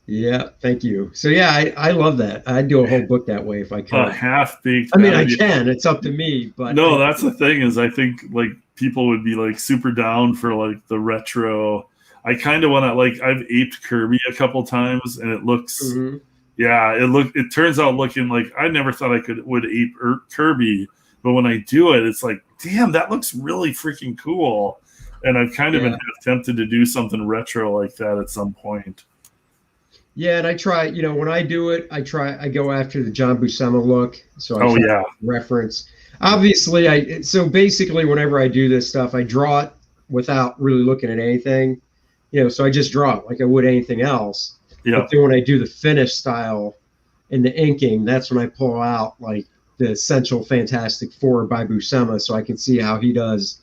yeah, thank you. So yeah, I love that. I'd do a whole book that way if I could. A half baked. I mean, I can. It's up to me, but No, that's the thing is I think like people would be like super down for like the retro. I kind of want to like I've aped Kirby a couple times and it looks Mhm. yeah, it turns out looking like I never thought I would ape Kirby, but when I do it, it's like, damn, that looks really freaking cool. And I've kind of been half tempted to do something retro like that at some point. Yeah, and I try, when I do it, I go after the John Buscema look. So I try to reference. Obviously, so basically whenever I do this stuff, I draw it without really looking at anything. So I just draw it like I would anything else. Yeah. But then when I do the finish style and the inking, that's when I pull out like the essential Fantastic Four by Buscema so I can see how he does,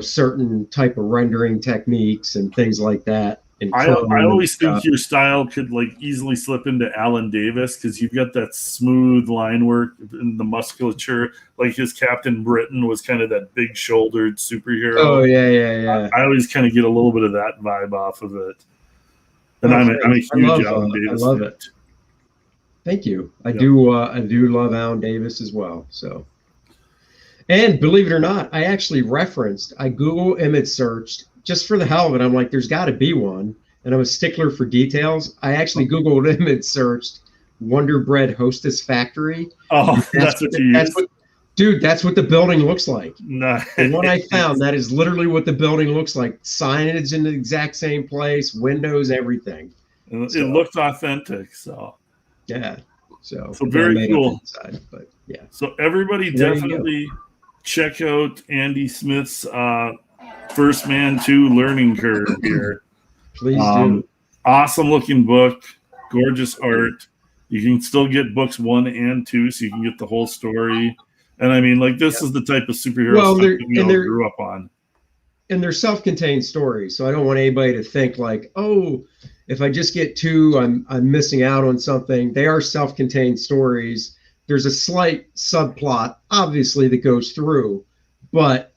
certain type of rendering techniques and things like that. And I chrome and always think stuff. your style could like easily slip into Alan Davis because you've got that smooth line work and the musculature. Like his Captain Britain was kind of that big shouldered superhero. Oh yeah. I always kind of get a little bit of that vibe off of it. And I'm a huge Alan Davis. I love fan. it. Thank you. I Yeah. do love Alan Davis as well. So, and believe it or not, I Google image searched just for the hell of it. I'm like, there's got to be one, and I'm a stickler for details. I actually Googled image searched Wonder Bread Hostess Factory. Oh, that's what you use. Dude, that's what the building looks like. Nice. And what I found, that is literally what the building looks like. Signage in the exact same place, windows, everything. It So- looked authentic. So Yeah. So very made up cool. inside, but yeah. So everybody There you definitely check out Andy Smith's First Man 2 learning curve here. Please do. Awesome looking book, gorgeous art. You can still get books 1 and 2, so you can get the whole story. And I mean, like this is the type of superhero stuff that we all grew up on. And they're self-contained stories, so I don't want anybody to think like, oh, if I just get 2, I'm missing out on something. They are self-contained stories. There's a slight subplot, obviously, that goes through, but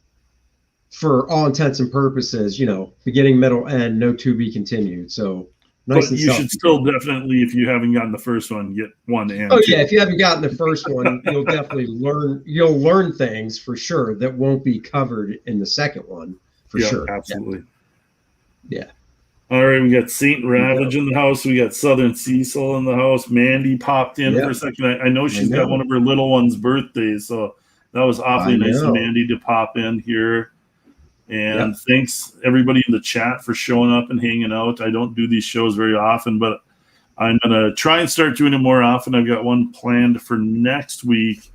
for all intents and purposes, beginning, middle, end, no to be continued. So nice. But you should still definitely, if you haven't gotten the first one, get 1 and 2. Oh yeah, if you haven't gotten the first one, you'll definitely learn. You'll learn things for sure that won't be covered in the second one for sure. Absolutely. Yeah. All right, we got Saint Ravage in the house. We got Southern Cecil in the house. Mandy popped in for a second. I know she's got one of her little ones' birthdays, so that was awfully nice of Mandy to pop in here. And thanks everybody in the chat for showing up and hanging out. I don't do these shows very often, but I'm going to try and start doing it more often. I've got one planned for next week.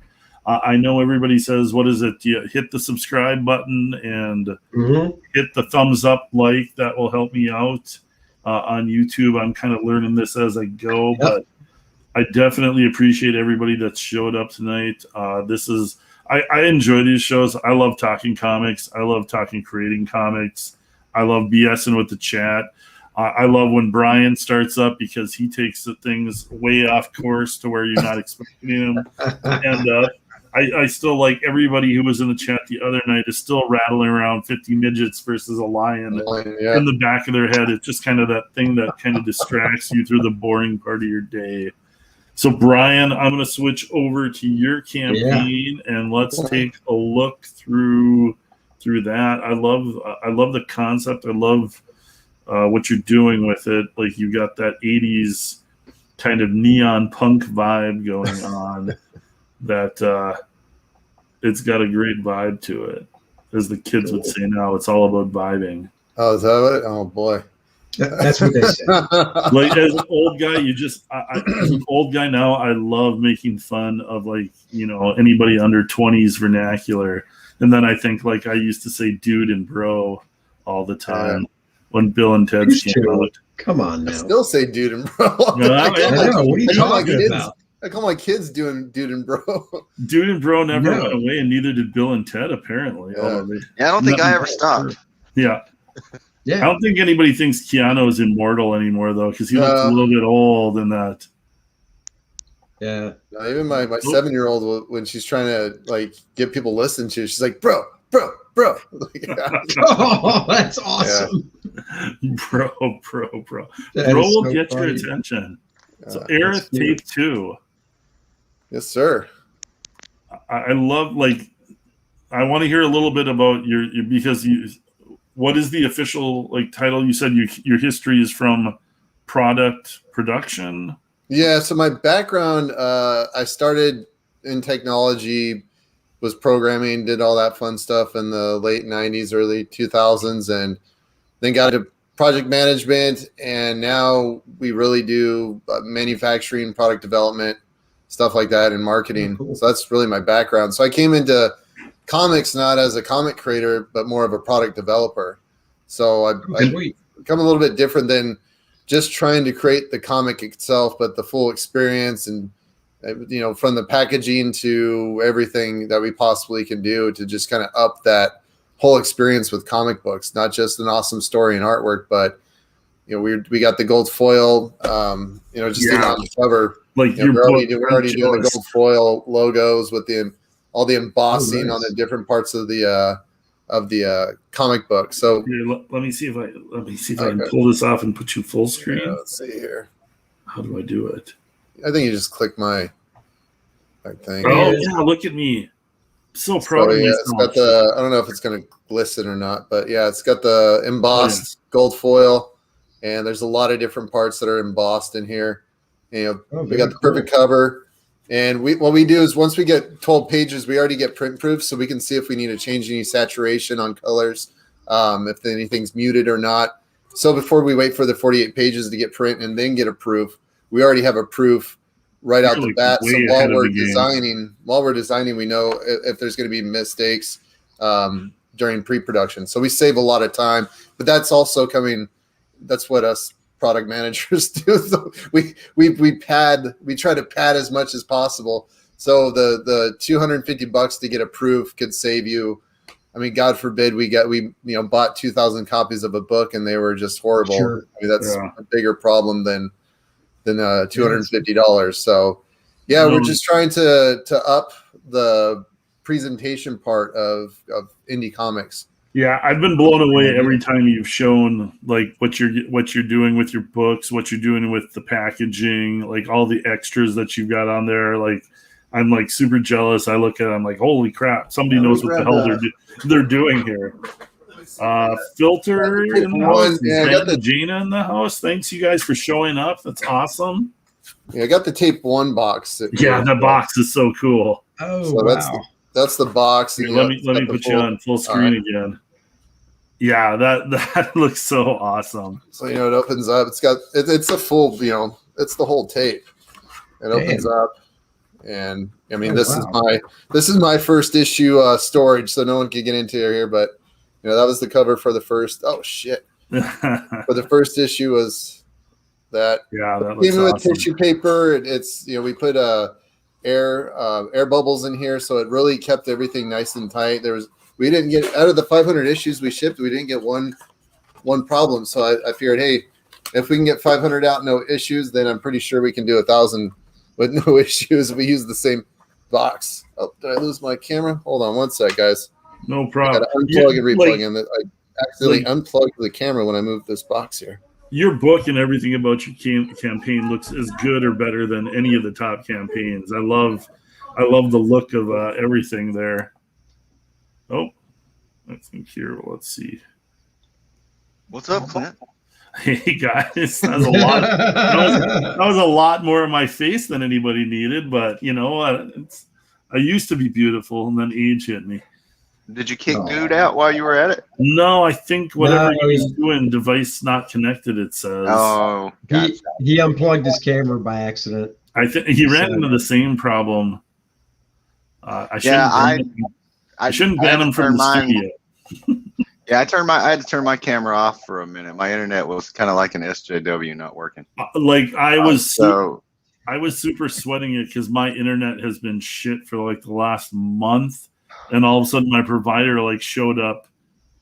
I know everybody says, what is it? You hit the subscribe button and hit the thumbs up like. That will help me out on YouTube. I'm kind of learning this as I go, but I definitely appreciate everybody that showed up tonight. I enjoy these shows. I love talking comics. I love talking creating comics. I love BSing with the chat. I love when Brian starts up because he takes the things way off course to where you're not expecting him to end up. I still like everybody who was in the chat the other night is still rattling around 50 midgets versus a lion in the back of their head. It's just kind of that thing that kind of distracts you through the boring part of your day. So, Brian, I'm going to switch over to your campaign and let's take a look through that. I love the concept. I love what you're doing with it. Like, you got that 80s kind of neon punk vibe going on that it's got a great vibe to it. As the kids would say now, it's all about vibing. Oh, is that it? Oh, boy. That's what they say. Like, as an old guy, as an old guy now, I love making fun of, like, you know, anybody under 20s vernacular. And then I think, like, I used to say dude and bro all the time when Bill and Ted's came out. Come on now. I still say dude and bro. No, I know. What are you talking about? I call my kids doing dude and bro. Dude and bro never went away, and neither did Bill and Ted, apparently. Yeah. I don't think I ever stopped. Yeah. Yeah. I don't think anybody thinks Keanu is immortal anymore, though, because he looks a little bit old in that. Yeah. No, even my 7-year-old, when she's trying to, like, get people listening to, she's like, bro. Like, oh, that's awesome. Yeah. Bro. That Bro will so get funny. your attention. So, Aerith, tape 2. Yes, sir. I love, like, I want to hear a little bit about your because you. What is the official, like, title? You said your history is from product production. Yeah. So my background, I started in technology, was programming, did all that fun stuff in the late 90s, early 2000s, and then got into project management. And now we really do manufacturing, product development, stuff like that, and marketing. Oh, cool. So that's really my background. So I came into comics not as a comic creator, but more of a product developer. So I become a little bit different than just trying to create the comic itself, but the full experience and, you know, from the packaging to everything that we possibly can do to just kind of up that whole experience with comic books, not just an awesome story and artwork, but, you know, we got the gold foil, you know, just even on the cover. Like, you know, we're already doing the gold foil logos with all the embossing on the different parts of the comic book. So let me see if I can pull this off and put you full screen. Yeah, let's see here. How do I do it? I think you just click my thing. Oh yeah, look at me. So proud of myself. It's got the, I don't know if it's going to glisten or not, but yeah, it's got the embossed gold foil, and there's a lot of different parts that are embossed in here. You know, we got the perfect cover. And what we do is once we get 12 pages, we already get print proof, so we can see if we need to change any saturation on colors, if anything's muted or not. So before we wait for the 48 pages to get print and then get a proof, we already have a proof right out the bat. So while we're designing, we know if there's going to be mistakes during pre-production. So we save a lot of time, but that's also coming. That's what us product managers do. So we try to pad as much as possible. So the $250 to get a proof could save you. I mean, God forbid we bought 2,000 copies of a book and they were just horrible. Sure. I mean, that's a bigger problem than $250. So yeah, we're just trying to up the presentation part of indie comics. Yeah, I've been blown away every time you've shown, like, what you're doing with your books, what you're doing with the packaging, like all the extras that you've got on there. Like, I'm like super jealous. I look at it, I'm like, holy crap, somebody knows what the hell they're doing here. Filter in the house. I got the Gina in the house. Thanks, you guys, for showing up. That's awesome. Yeah, I got the tape 1 box. Yeah, that box is so cool. Oh, so wow. That's the box. Here, let me put you on full screen again. Yeah, that looks so awesome. So, you know, it opens up. It's a full, you know, it's the whole tape. It opens up, And I mean, this is my first issue storage, so no one can get into it here. But that was the cover for the first. Oh shit! For the first issue was that. Yeah, that looks even with awesome. tissue paper, it's we put air bubbles in here, so it really kept everything nice and tight. We didn't get out of the 500 issues we shipped, we didn't get one problem. So I figured, hey, if we can get 500 out, no issues, then I'm pretty sure we can do 1,000 with no issues. We use the same box. Oh, did I lose my camera? Hold on one sec, guys. No problem. I got to unplug and replug in. I accidentally unplugged the camera when I moved this box here. Your book and everything about your campaign looks as good or better than any of the top campaigns. I love the look of everything there. Oh, I think here. Let's see. What's up, Clint? Hey guys, that was a lot. That was a lot more of my face than anybody needed. But you know what? I used to be beautiful, and then age hit me. Did you kick dude out while you were at it? No, I think whatever he was doing, device not connected. It says. Oh, gotcha. He unplugged his camera by accident. I think he ran into the same problem. I shouldn't ban him from the studio. Yeah, I had to turn my camera off for a minute. My internet was kind of like an SJW, not working. I was super sweating it because my internet has been shit for like the last month, and all of a sudden my provider like showed up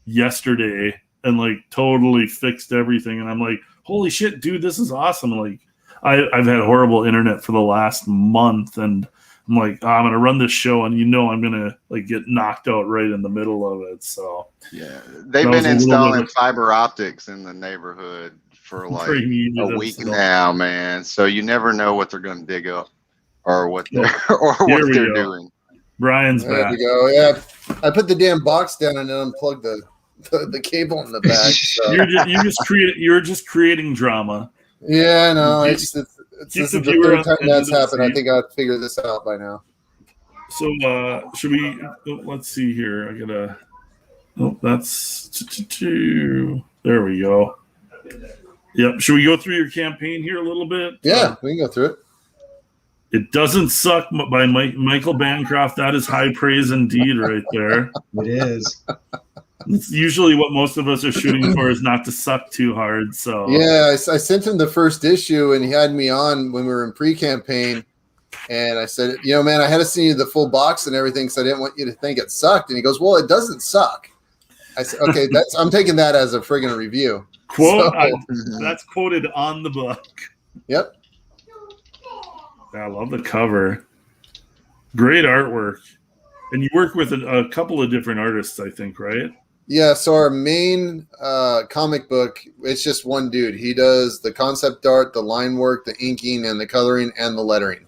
yesterday and like totally fixed everything, and I'm like, holy shit, dude, this is awesome! Like I've had horrible internet for the last month, and I'm like, I'm gonna run this show, and I'm gonna like get knocked out right in the middle of it. So yeah, they've been installing fiber optics in the neighborhood for like a week now, man. So you never know what they're gonna dig up or what they're doing. Brian's there back. We go. Yeah, I put the damn box down and then unplugged the cable in the back. So. You're just creating drama. Yeah, no, it's the third time that's happened. I think I'd figure this out by now. So should we? Let's see here. I gotta. Oh, that's there we go. Yep. Should we go through your campaign here a little bit? Yeah, we can go through it. It Doesn't Suck by Michael Bancroft. That is high praise indeed, right there. It is. It's usually what most of us are shooting for is not to suck too hard. So yeah, I sent him the first issue, and he had me on when we were in pre-campaign, and I said, man, I had to send you the full box and everything, so I didn't want you to think it sucked. And he goes, well, it doesn't suck. I said, okay, I'm taking that as a friggin' review. Quote. That's quoted on the book. Yep. I love the cover. Great artwork. And you work with a couple of different artists, I think, right? Yeah, so our main comic book, it's just one dude. He does the concept art, the line work, the inking, and the coloring, and the lettering.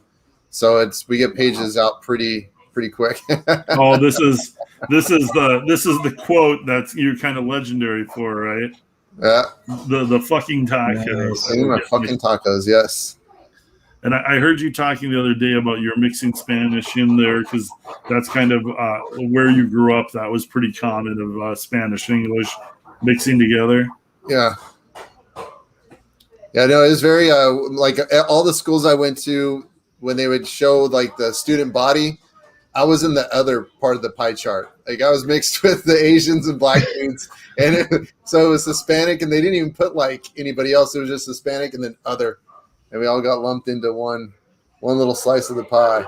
So we get pages out pretty quick. Oh, this is the quote that's you're kind of legendary for, right? Yeah. The fucking tacos. Nice. My fucking tacos, yes. And I heard you talking the other day about your mixing Spanish in there because that's kind of where you grew up. That was pretty common of Spanish and English mixing together. Yeah. Yeah, no, it was very like all the schools I went to when they would show like the student body, I was in the other part of the pie chart. Like I was mixed with the Asians and black dudes, and so it was Hispanic, and they didn't even put like anybody else. It was just Hispanic and then other. And we all got lumped into one little slice of the pie.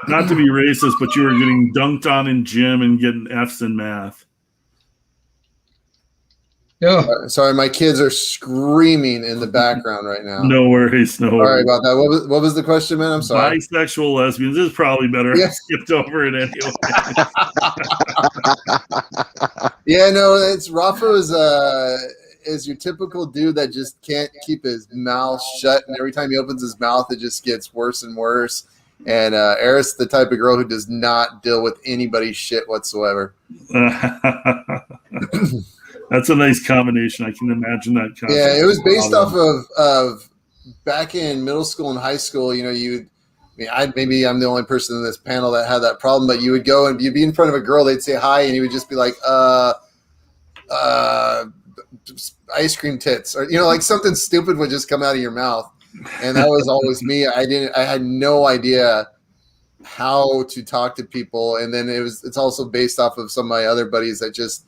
Not to be racist, but you were getting dunked on in gym and getting Fs in math. Yeah. Sorry, my kids are screaming in the background right now. No worries. Sorry about that. What was the question, man? I'm sorry. Bisexual lesbians. This is probably better. Yeah. I skipped over it anyway. Yeah, no, it's Rafa is your typical dude that just can't keep his mouth shut, and every time he opens his mouth, it just gets worse and worse. And Eris, the type of girl who does not deal with anybody's shit whatsoever. That's a nice combination. I can imagine that. Yeah, it was based off of back in middle school and high school. Maybe I'm the only person in this panel that had that problem, but you would go and you'd be in front of a girl, they'd say hi, and you would just be like, ice cream tits, or like something stupid would just come out of your mouth, and that was always me. I had no idea how to talk to people. And then it's also based off of some of my other buddies that just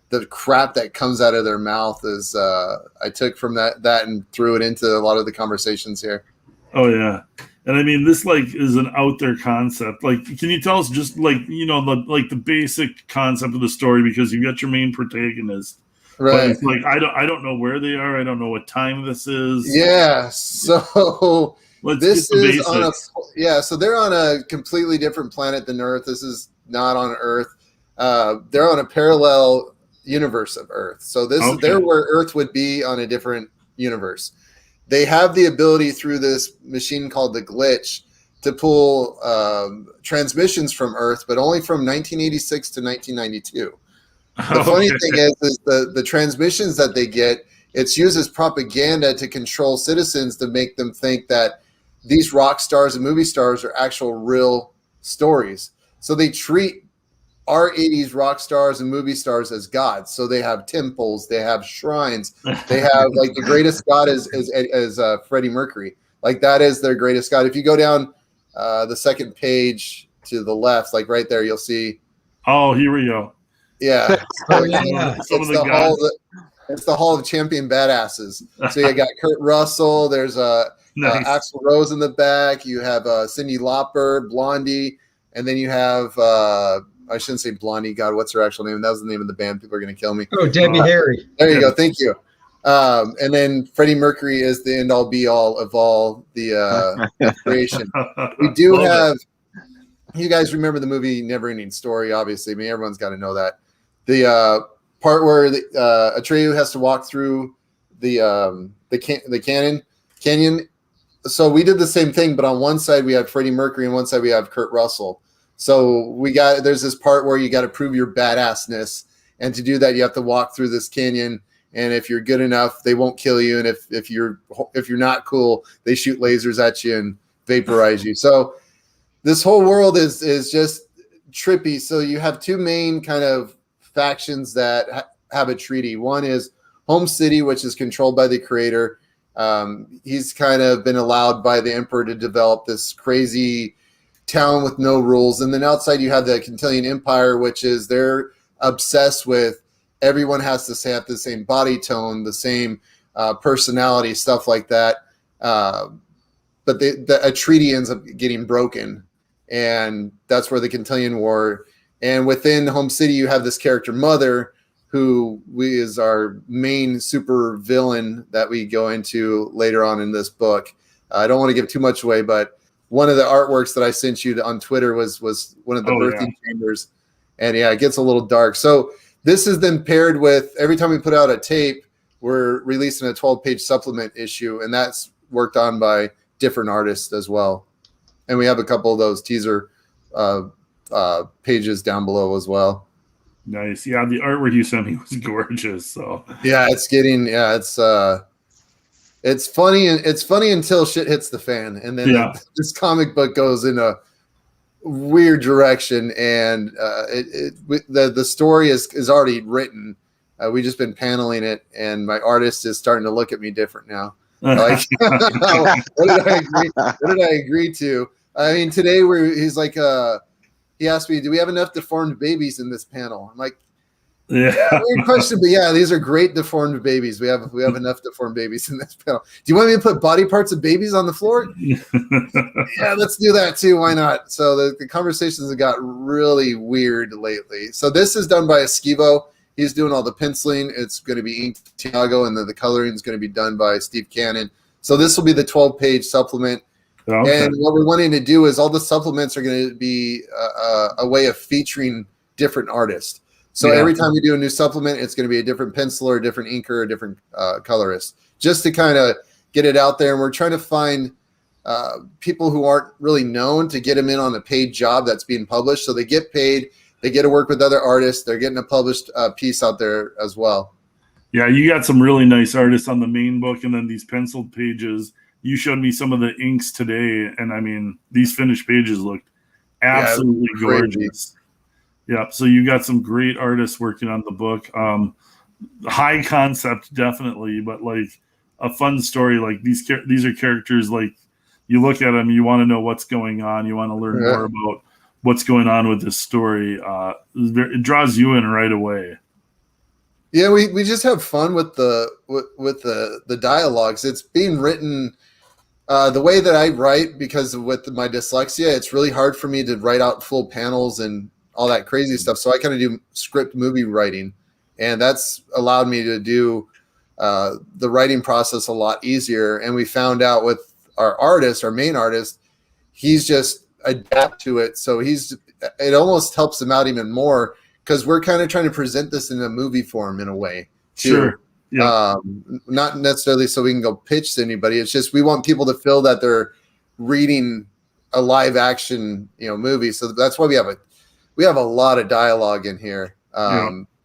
the crap that comes out of their mouth is I took from that and threw it into a lot of the conversations here. Oh yeah. And I mean, this like is an out there concept. Like, can you tell us just like, the basic concept of the story, because you got your main protagonist, right? But it's like I don't know where they are. I don't know what time this is. Yeah. So this is so they're on a completely different planet than Earth. This is not on Earth. They're on a parallel universe of Earth. So they're where Earth would be on a different universe. They have the ability through this machine called the glitch to pull transmissions from Earth, but only from 1986 to 1992. The funny thing is the transmissions that they get, it's used as propaganda to control citizens to make them think that these rock stars and movie stars are actual real stories. So they treat our 80s rock stars and movie stars as gods. So they have temples, they have shrines, they have like the greatest god is Freddie Mercury. Like that is their greatest god. If you go down the second page to the left, like right there, you'll see. Oh, here we go. Yeah. So, it's the Hall of Champion Badasses. So you got Kurt Russell. There's nice. Axl Rose in the back. You have Cyndi Lauper, Blondie, and then you have I shouldn't say Blondie. God, what's her actual name? That was the name of the band. People are going to kill me. Oh, Debbie Harry. There you go. Thank you. And then Freddie Mercury is the end all be all of all the creation. We do have. You guys remember the movie Never Ending Story? Obviously, I mean everyone's got to know that. The part where Atreyu has to walk through the canyon. So we did the same thing, but on one side we have Freddie Mercury, and one side we have Kurt Russell. So there's this part where you got to prove your badassness, and to do that you have to walk through this canyon. And if you're good enough, they won't kill you, and if you're not cool, they shoot lasers at you and vaporize you. So this whole world is just trippy. So you have two main kind of factions that have a treaty. One is Home City, which is controlled by the creator. He's kind of been allowed by the emperor to develop this crazy town with no rules. And then outside you have the Cantilian Empire, which is they're obsessed with everyone has to have the same body tone, the same personality, stuff like that. But a treaty ends up getting broken. And that's where the Cantilian War. And within Home City, you have this character Mother, who is our main super villain that we go into later on in this book. I don't want to give too much away, but one of the artworks that I sent you on Twitter was one of the birthing chambers. And yeah, it gets a little dark. So this is then paired with every time we put out a tape, we're releasing a 12-page supplement issue, and that's worked on by different artists as well. And we have a couple of those teaser pages down below as well. Nice. Yeah, the artwork you sent me was gorgeous. So yeah, it's funny, and it's funny until shit hits the fan, and then this comic book goes in a weird direction, and the story is already written. We just been paneling it, and my artist is starting to look at me different now. Like, what did I agree to? I mean, today he's like, he asked me, do we have enough deformed babies in this panel? I'm like, weird question, but yeah, these are great deformed babies. We have enough deformed babies in this panel. Do you want me to put body parts of babies on the floor? Yeah, let's do that too. Why not? So the conversations have got really weird lately. So this is done by Esquivo. He's doing all the penciling. It's going to be inked Tiago, and then the coloring is going to be done by Steve Cannon. So this will be the 12-page supplement. Okay. And what we're wanting to do is all the supplements are going to be a way of featuring different artists. So every time we do a new supplement, it's going to be a different penciler, a different inker, a different colorist, just to kind of get it out there. And we're trying to find people who aren't really known to get them in on a paid job that's being published. So they get paid, they get to work with other artists, they're getting a published piece out there as well. Yeah, you got some really nice artists on the main book, and then these penciled pages. You showed me some of the inks today, and I mean, these finished pages looked absolutely gorgeous. Yeah, so you got some great artists working on the book. High concept, definitely, but like a fun story. Like these are characters like you look at them, you want to know what's going on, you want to learn more about what's going on with this story. It draws you in right away. Yeah, we just have fun with the dialogues. It's being written the way that I write, because with my dyslexia, it's really hard for me to write out full panels and all that crazy stuff. So I kind of do script movie writing, and that's allowed me to do the writing process a lot easier. And we found out with our artist, our main artist, he's just adapt to it. So it almost helps him out even more, because we're kind of trying to present this in a movie form in a way too. Sure. Yeah. Not necessarily so we can go pitch to anybody. It's just we want people to feel that they're reading a live action, movie. So that's why we have a lot of dialogue in here.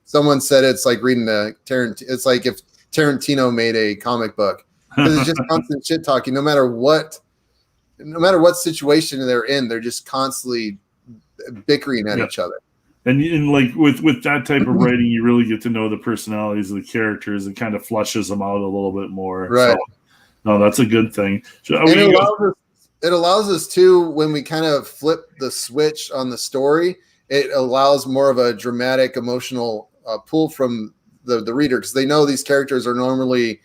Someone said it's like reading it's like if Tarantino made a comic book, because it's just constant shit talking. No matter what situation they're in, they're just constantly bickering at each other. And like with that type of writing, you really get to know the personalities of the characters. It kind of flushes them out a little bit more. Right. So, no, that's a good thing. And it allows us too, when we kind of flip the switch on the story, it allows more of a dramatic, emotional pull from the reader, because they know these characters are normally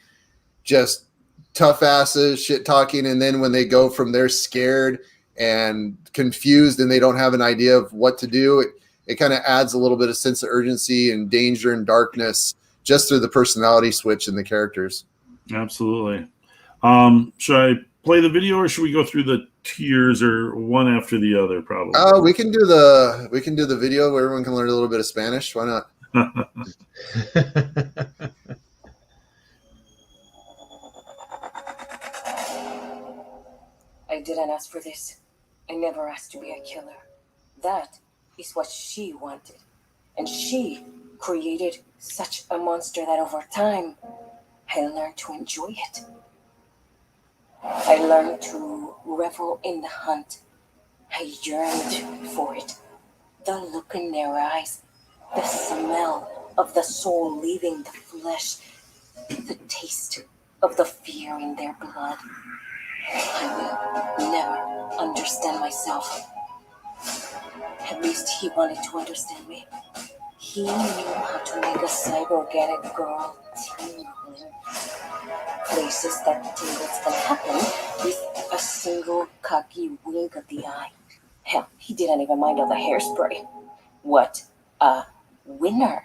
just tough asses, shit talking, and then when they go from there scared and confused and they don't have an idea of what to do, it kind of adds a little bit of sense of urgency and danger and darkness just through the personality switch in the characters. Absolutely. Should I play the video, or should we go through the tiers, or one after the other? Probably. We can do the video where everyone can learn a little bit of Spanish. Why not? I didn't ask for this. I never asked to be a killer. That is what she wanted. And she created such a monster that over time, I learned to enjoy it. I learned to revel in the hunt. I yearned for it. The look in their eyes, the smell of the soul leaving the flesh, the taste of the fear in their blood. I will never understand myself. At least he wanted to understand me. He knew how to make a cybernetic girl tingle. Places that tingles can happen with a single cocky wink of the eye. Hell, he didn't even mind all the hairspray. What a winner.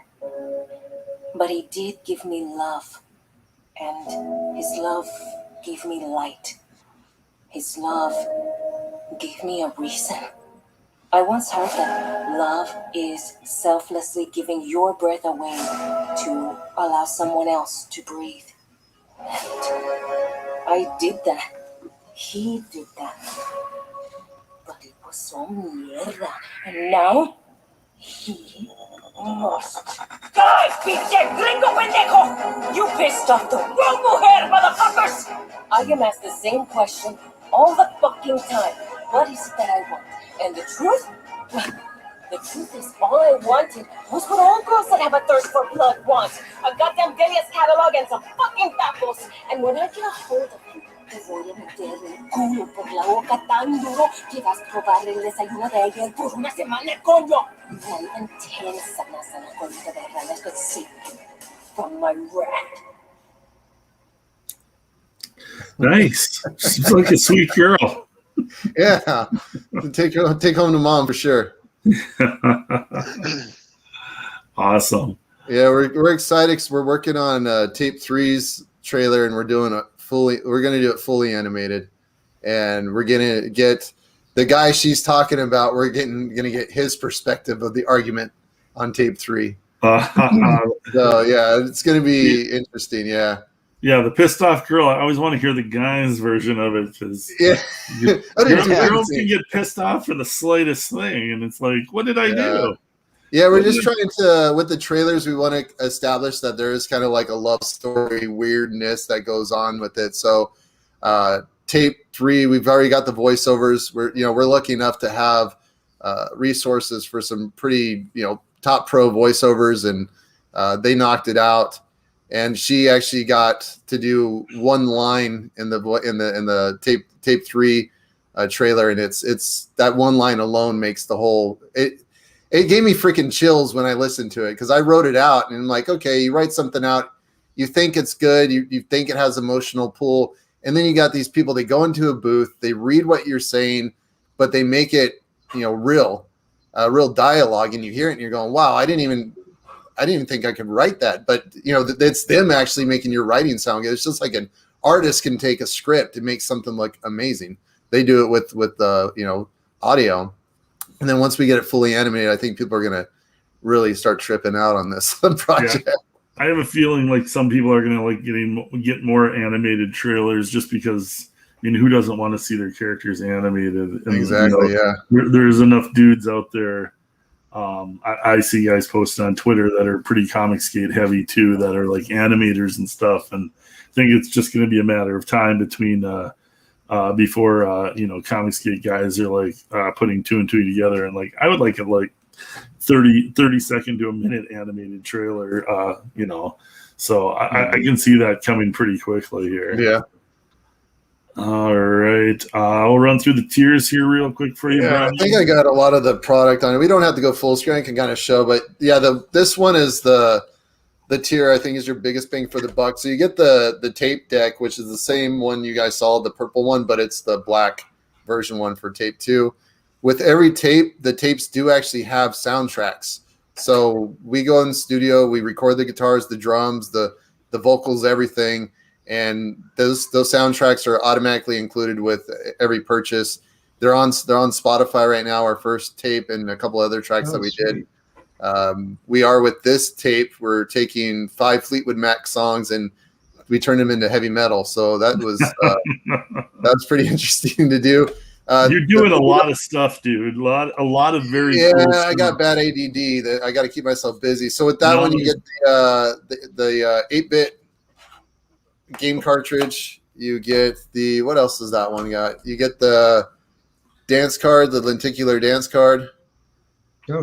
But he did give me love. And his love gave me light. His love gave me a reason. I once heard that love is selflessly giving your breath away to allow someone else to breathe. And I did that. He did that. But it was so mierda. And now, he must die, pinche gringo pendejo! You pissed off the wrong mujer, motherfuckers! I am asked the same question all the fucking time. What is it that I want? And the truth? The truth is, all I wanted was what all girls that have a thirst for blood want. A goddamn Delia's catalog and some fucking tacos. And when I get a hold of you, te voy a meter el culo por la boca tan duro que vas a probar el desayuno de ayer por una semana, coño. One and 10 sanas en la colita de ranas could see from my rat. Nice. She's like a sweet girl. Yeah, take home to mom for sure. Awesome. Yeah, we're excited because we're working on Tape 3's trailer, and we're going to do it fully animated, and we're gonna get the guy she's talking about. We're gonna get his perspective of the argument on Tape 3. So yeah, it's gonna be interesting. Yeah. Yeah, the pissed off girl. I always want to hear the guy's version of it, because girls can get pissed off for the slightest thing, and it's like, what did I do? Yeah, we're just trying to, with the trailers, we want to establish that there is kind of like a love story weirdness that goes on with it. So, Tape 3, we've already got the voiceovers. We're lucky enough to have resources for some pretty top pro voiceovers, and they knocked it out. and she actually got to do one line in the tape 3 trailer, and it's that one line alone makes the whole it gave me freaking chills when I listened to it, because I wrote it out and I'm like, okay, you write something out, you think it's good, you think it has emotional pull, and then you got these people, they go into a booth, they read what you're saying, but they make it, real dialogue, and you hear it and you're going, wow, I didn't even think I could write that. But it's them actually making your writing sound good. It's just like an artist can take a script and make something look amazing. They do it with audio. And then once we get it fully animated, I think people are going to really start tripping out on this project. Yeah. I have a feeling like some people are going to like get more animated trailers, just because, who doesn't want to see their characters animated? And, exactly. Yeah. There's enough dudes out there. I see guys posting on Twitter that are pretty Comicsgate heavy too, that are like animators and stuff. And I think it's just going to be a matter of time between, before Comicsgate guys are like putting 2 and 2 together, and like I would like a 30 second to a minute animated trailer, so I can see that coming pretty quickly here. Yeah. All right, I'll run through the tiers here real quick for you, Brian. I think I got a lot of the product on it. We don't have to go full screen, I can kind of show, but yeah, this one is the tier I think is your biggest bang for the buck. So you get the tape deck, which is the same one you guys saw, the purple one, but it's the black version one for tape 2. With every tape, the tapes do actually have soundtracks. So we go in the studio, we record the guitars, the drums, the vocals, everything, and those soundtracks are automatically included with every purchase. They're on Spotify right now, our first tape and a couple other tracks that we did. We are with this tape, we're taking 5 Fleetwood Mac songs and we turned them into heavy metal. So that was that's pretty interesting to do. You're doing a lot of stuff, dude. A lot of very cool I got bad ADD that I got to keep myself busy. So with that one, you get the 8-bit game cartridge. You get what else does that one got? You get the dance card, the lenticular dance card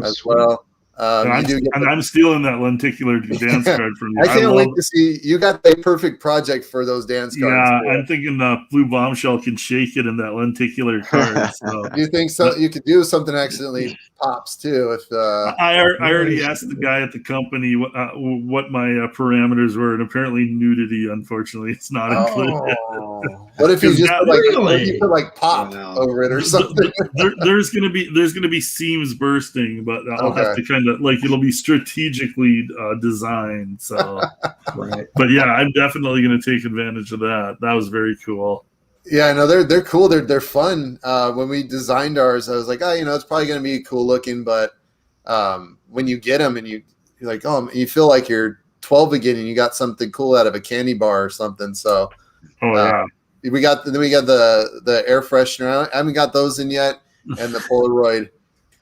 as well. I'm stealing that lenticular dance card from you. I can't wait to see. You got the perfect project for those dance cards. Yeah, I'm thinking Blue Bombshell can shake it in that lenticular card. So. Do you think so? You could do something accidentally pops too. If I already asked the guy at the company what my parameters were, and apparently nudity, unfortunately, it's not included. What if you just put like pop over it or something? There's gonna be seams bursting, but I'll have to kind of it'll be strategically designed. So, right. But yeah, I'm definitely gonna take advantage of that. That was very cool. Yeah, no, they're cool. They're fun. When we designed ours, I was like, it's probably gonna be cool looking, but when you get them and you're like, you feel like you're 12 again and you got something cool out of a candy bar or something. So, we got the air freshener. I haven't got those in yet, and the Polaroid.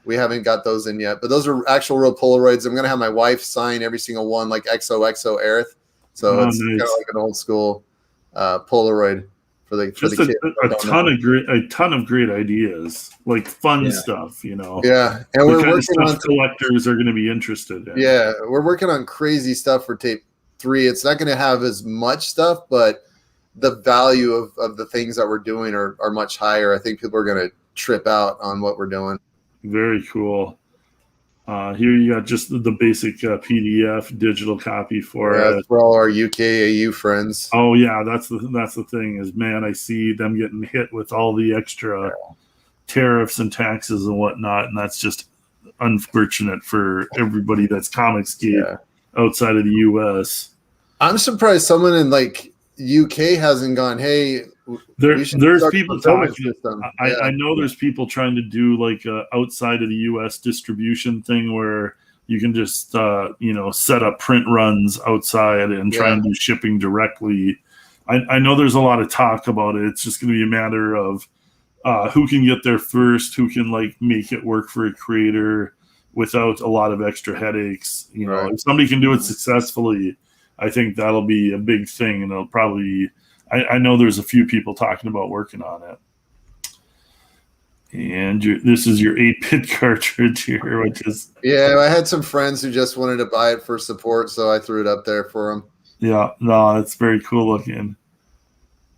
We haven't got those in yet, but those are actual real Polaroids. I'm gonna have my wife sign every single one, like XOXO Aerith. So it's kind of like an old school Polaroid for the kids. A ton of great ideas, like fun stuff, Yeah, and we're working on collectors are going to be interested in. Yeah, we're working on crazy stuff for tape 3. It's not going to have as much stuff, but the value of the things that we're doing are much higher. I think people are going to trip out on what we're doing. Very cool. Here you got just the basic PDF digital copy for it. That's for all our UKAU friends. Oh yeah, that's the thing is, man, I see them getting hit with all the extra tariffs and taxes and whatnot, and that's just unfortunate for everybody that's Comicsgate outside of the US. I'm surprised someone in UK hasn't gone, hey, there's people talking. I know there's people trying to do outside of the US distribution thing where you can just set up print runs outside and try and do shipping directly. I know there's a lot of talk about it. It's just going to be a matter of who can get there first, who can make it work for a creator without a lot of extra headaches. If somebody can do it successfully, I think that'll be a big thing, and it'll probably. I know there's a few people talking about working on it. And this is your 8-bit cartridge here, which is... Yeah, I had some friends who just wanted to buy it for support, so I threw it up there for them. Yeah, no, it's very cool looking.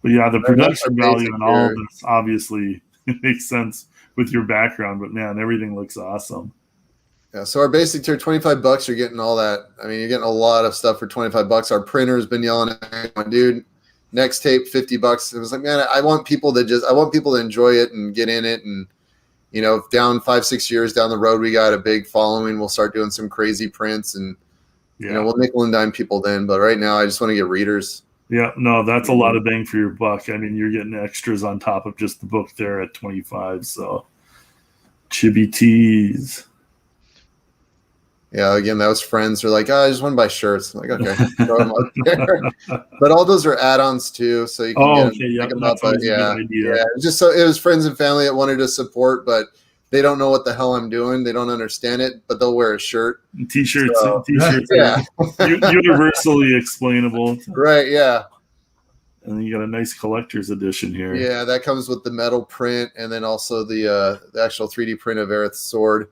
But yeah, the production value and all of this obviously makes sense with your background. But man, everything looks awesome. Yeah, so our basic tier, $25, you're getting all that. I mean, you're getting a lot of stuff for $25. Our printer's been yelling at me, dude, next tape, $50. It was like, man, I want people to enjoy it and get in it. And, you know, down 5-6 years down the road, we got a big following. We'll start doing some crazy prints and, you know, we'll nickel and dime people then. But right now, I just want to get readers. Yeah, no, that's a lot of bang for your buck. I mean, you're getting extras on top of just the book there at 25. So, chibi tees. Yeah, again, those friends are like, I just want to buy shirts. I'm like, okay, throw them up there. But all those are add-ons too, so you can get them up. But yeah, just so it was friends and family that wanted to support, but they don't know what the hell I'm doing. They don't understand it, but they'll wear a shirt. T-shirts, so, T-shirts, yeah, universally explainable. Right? Yeah. And then you got a nice collector's edition here. Yeah, that comes with the metal print, and then also the actual 3D print of Aerith's sword.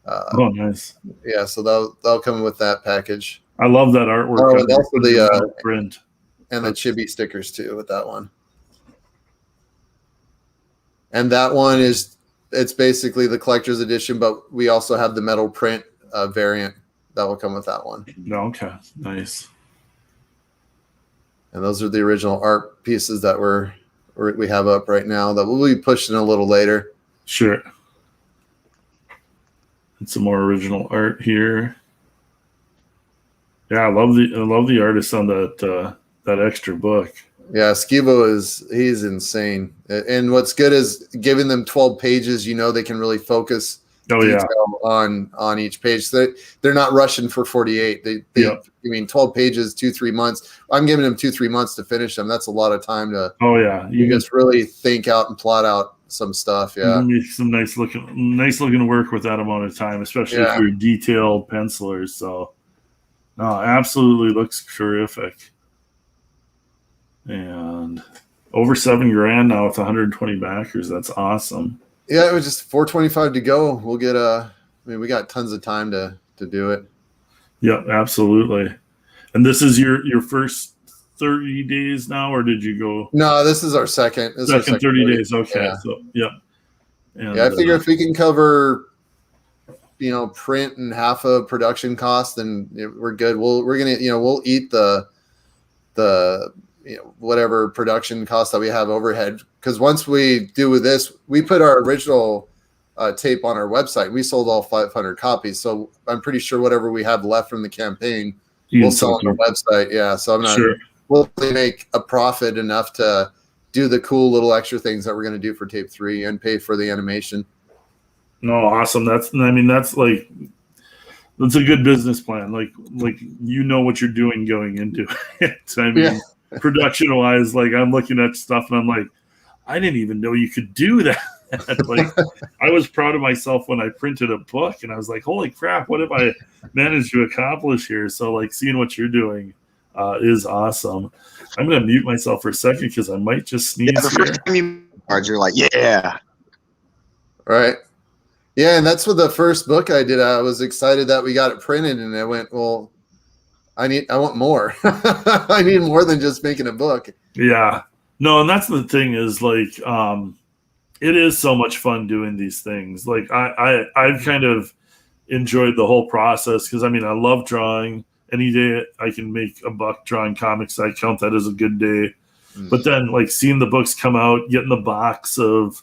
Oh, nice. Yeah, so that'll come with that package. I love that artwork. Oh, and also the print and the chibi stickers too with that one. And that one it's basically the collector's edition, but we also have the metal print variant that will come with that one. Okay, nice. And those are the original art pieces that we have up right now that we'll be pushing a little later. Sure. And some more original art here. Yeah, I love the artist on that extra book. Yeah, Skibo he's insane. And what's good is giving them 12 pages, you know, they can really focus on each page. So they're not rushing for 48. I mean 12 pages, 2-3 months. I'm giving them 2-3 months to finish them. That's a lot of time to you just really think out and plot out some stuff. Yeah. Some nice looking work with that amount of time, especially if you're detailed pencilers. So no, absolutely looks terrific. And over $7,000 now with 120 backers. That's awesome. Yeah, it was just 425 to go. We'll get we got tons of time to do it. Yep, absolutely. And this is your first 30 days now, or did you go? No, this is our second. Second 30 days. Okay. Yeah. So, yep. And, I figure if we can cover, you know, print and half of production costs, then we're good. We're gonna, you know, we'll eat the you know, whatever production costs that we have overhead. Because once we do with this, we put our original tape on our website. We sold all 500 copies, so I'm pretty sure whatever we have left from the campaign, we'll sell on our website. Yeah, so I'm not. Sure. We'll make a profit enough to do the cool little extra things that we're going to do for tape 3 and pay for the animation. No, awesome. That's a good business plan. Like you know what you're doing going into it. I mean, production wise, like I'm looking at stuff and I'm like, I didn't even know you could do that. Like I was proud of myself when I printed a book and I was like, holy crap, what have I managed to accomplish here? So like seeing what you're doing is awesome. I'm going to mute myself for a second because I might just sneeze. Yeah, the first time you're like, yeah. Right. Yeah, and that's what the first book I did. I was excited that we got it printed, and I went, well, I want more. I need more than just making a book. Yeah. No, and that's the thing is like it is so much fun doing these things. Like I've kind of enjoyed the whole process because I mean I love drawing. Any day I can make a buck drawing comics, I count that as a good day. But then like seeing the books come out, getting the box of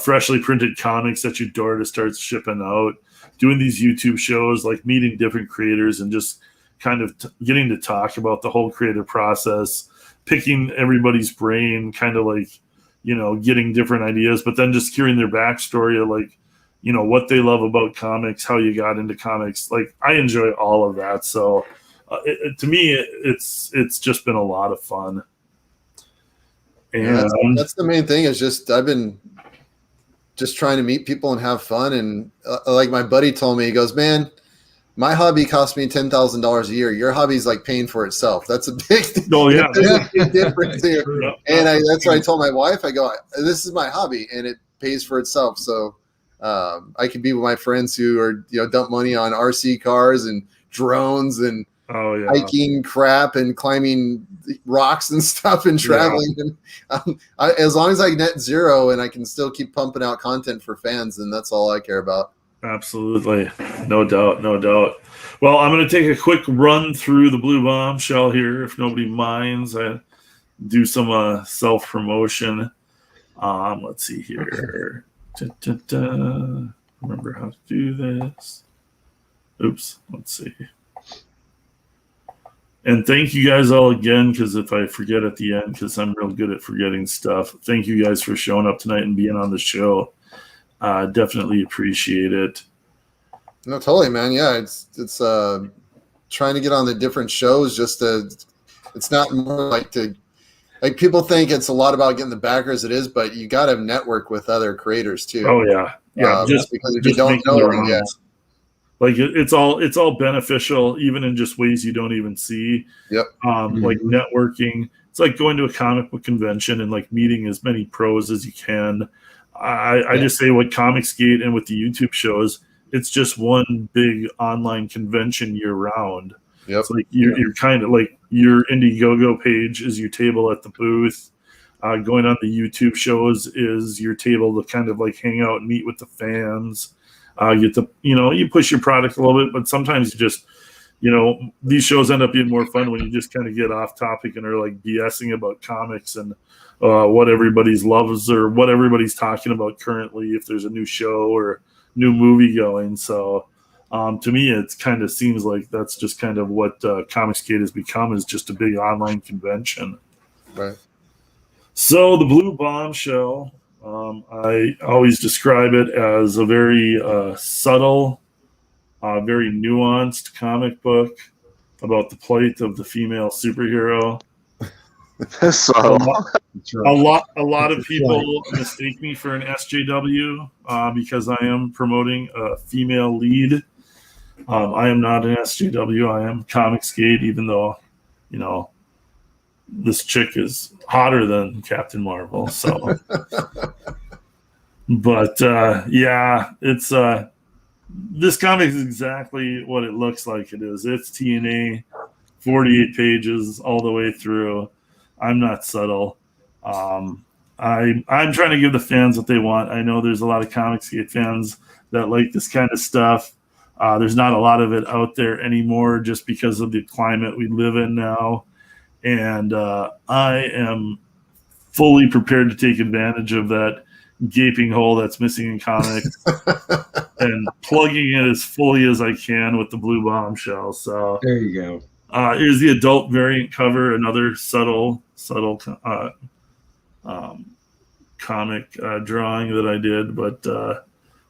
freshly printed comics that your door to start shipping out, doing these YouTube shows, like meeting different creators and just kind of getting to talk about the whole creative process, picking everybody's brain, kind of like, you know, getting different ideas, but then just hearing their backstory of like, you know, what they love about comics, how you got into comics. Like I enjoy all of that. So to me, it's just been a lot of fun. And that's the main thing is just, I've been just trying to meet people and have fun. And like my buddy told me, he goes, man, my hobby costs me $10,000 a year. Your hobby's like paying for itself. That's a big difference here. And that's what I told my wife. I go, this is my hobby and it pays for itself. So I can be with my friends who are, you know, dump money on RC cars and drones and Oh yeah. hiking crap and climbing rocks and stuff and traveling. Yeah. And as long as I net zero and I can still keep pumping out content for fans, then that's all I care about. Absolutely. No doubt. No doubt. Well, I'm going to take a quick run through the Blue Bombshell here, if nobody minds. I do some self-promotion. Let's see here. Remember how to do this. Oops. Let's see. And thank you guys all again, because if I forget at the end, because I'm real good at forgetting stuff, thank you guys for showing up tonight and being on the show. Definitely appreciate it. No, totally, man. Yeah, it's trying to get on the different shows. It's not more like people think it's a lot about getting the backers. It is, but you got to network with other creators too. Oh yeah, yeah. Just because if you don't know them, yeah. Like it's all beneficial, even in just ways you don't even see. Yep. Like networking. It's like going to a comic book convention and like meeting as many pros as you can. I just say with Comicsgate and with the YouTube shows, it's just one big online convention year round. Yep. It's like you're kind of like your Indiegogo page is your table at the booth. Going on the YouTube shows is your table to kind of like hang out and meet with the fans. You push your product a little bit, but sometimes you just, these shows end up being more fun when you just kind of get off topic and are like BSing about comics and what everybody's loves or what everybody's talking about currently, if there's a new show or new movie going. So to me, it kind of seems like that's just kind of what Comicsgate has become, is just a big online convention. Right. So the Blue Bombshell, I always describe it as a very subtle, very nuanced comic book about the plight of the female superhero. So a lot of people mistake me for an SJW because I am promoting a female lead. I am not an SJW. I am Comicsgate, even though, this chick is hotter than Captain Marvel. So, but it's this comic is exactly what it looks like it is. It's TNA, 48 pages all the way through. I'm not subtle. I'm trying to give the fans what they want. I know there's a lot of Comicsgate fans that like this kind of stuff. There's not a lot of it out there anymore just because of the climate we live in now. And I am fully prepared to take advantage of that gaping hole that's missing in comics and plugging it as fully as I can with the Blue Bombshell. So there you go. Here's the adult variant cover, another subtle comic drawing that I did, but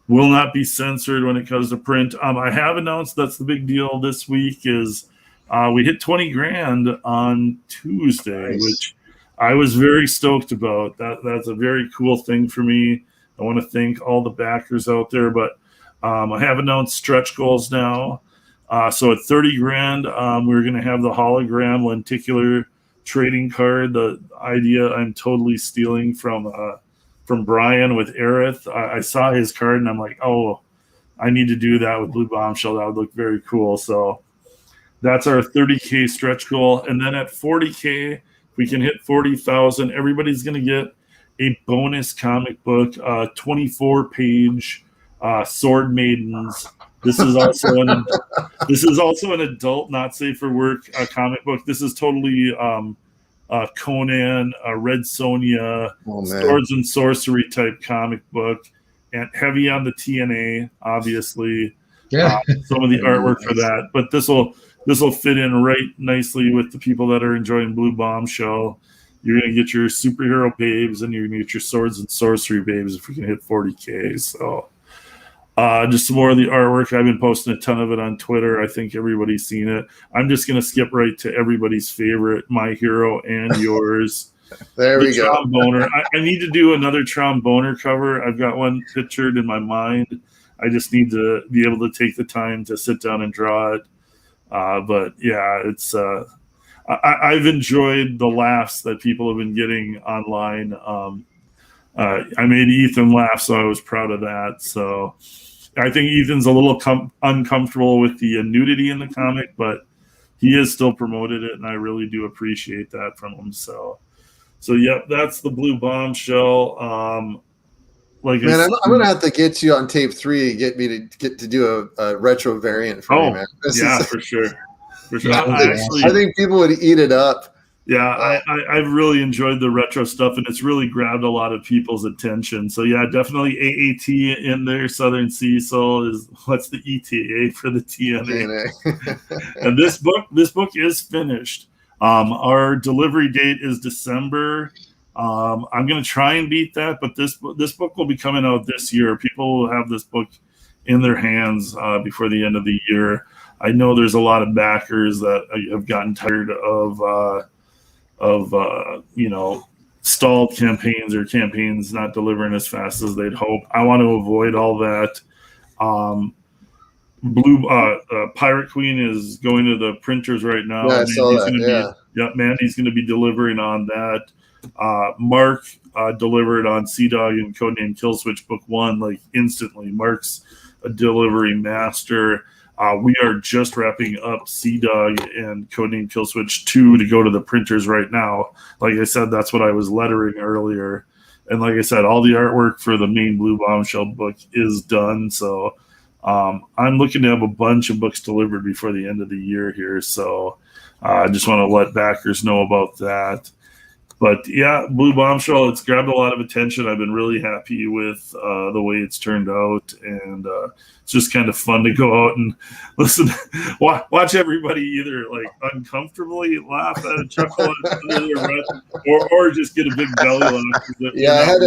will not be censored when it comes to print. I have announced that's the big deal this week is we hit 20 grand on Tuesday, nice. Which I was very stoked about. That's a very cool thing for me. I want to thank all the backers out there, but I have announced stretch goals now. So at 30 grand, we're going to have the hologram lenticular trading card. The idea I'm totally stealing from Brian with Aerith. I saw his card and I'm like, oh, I need to do that with Blue Bombshell. That would look very cool. So that's our 30K stretch goal. And then at 40K, if we can hit 40,000, everybody's going to get a bonus comic book, 24-page Sword Maidens. This is also an adult, not safe for work comic book. This is totally Conan, Red Sonja, Swords and Sorcery type comic book, and heavy on the TNA, obviously. Yeah. Some of the artwork for that, but this will fit in right nicely with the people that are enjoying Blue Bombshell. You're going to get your superhero babes and you're going to get your Swords and Sorcery babes if we can hit 40K. So just some more of the artwork. I've been posting a ton of it on Twitter. I think everybody's seen it. I'm just going to skip right to everybody's favorite, my hero and yours. There we go. Tromboner. I need to do another Tromboner cover. I've got one pictured in my mind. I just need to be able to take the time to sit down and draw it. But yeah, it's I've enjoyed the laughs that people have been getting online. I made Ethan laugh, so I was proud of that. So I think Ethan's a little uncomfortable with the nudity in the comic, but he has still promoted it, and I really do appreciate that from him. So yeah, that's the Blue Bombshell. Like Man, I'm gonna have to get you on tape 3 to get to do a retro variant for me, man. For sure. Yeah, I think people would eat it up. Yeah, I've really enjoyed the retro stuff, and it's really grabbed a lot of people's attention. So yeah, definitely AAT in there. Southern Cecil is what's the ETA for the TNA? And this book is finished. Our delivery date is December. I'm going to try and beat that, but this book will be coming out this year. People will have this book in their hands before the end of the year. I know there's a lot of backers that have gotten tired of stalled campaigns or campaigns not delivering as fast as they'd hope. I want to avoid all that. Pirate Queen is going to the printers right now. Yeah, I saw that. Mandy's going to be delivering on that. Mark delivered on Sea Dog and Codename Killswitch Book 1 like instantly. Mark's a delivery master. We are just wrapping up Sea Dog and Codename Killswitch 2 to go to the printers right now. Like I said, that's what I was lettering earlier. And like I said, all the artwork for the main Blue Bombshell book is done. So I'm looking to have a bunch of books delivered before the end of the year here. So I just want to let backers know about that. But yeah, Blue Bombshell, it's grabbed a lot of attention. I've been really happy with the way it's turned out, and it's just kind of fun to go out and listen, watch everybody either like uncomfortably laugh at a chuckle or just get a big belly laugh. Yeah, I had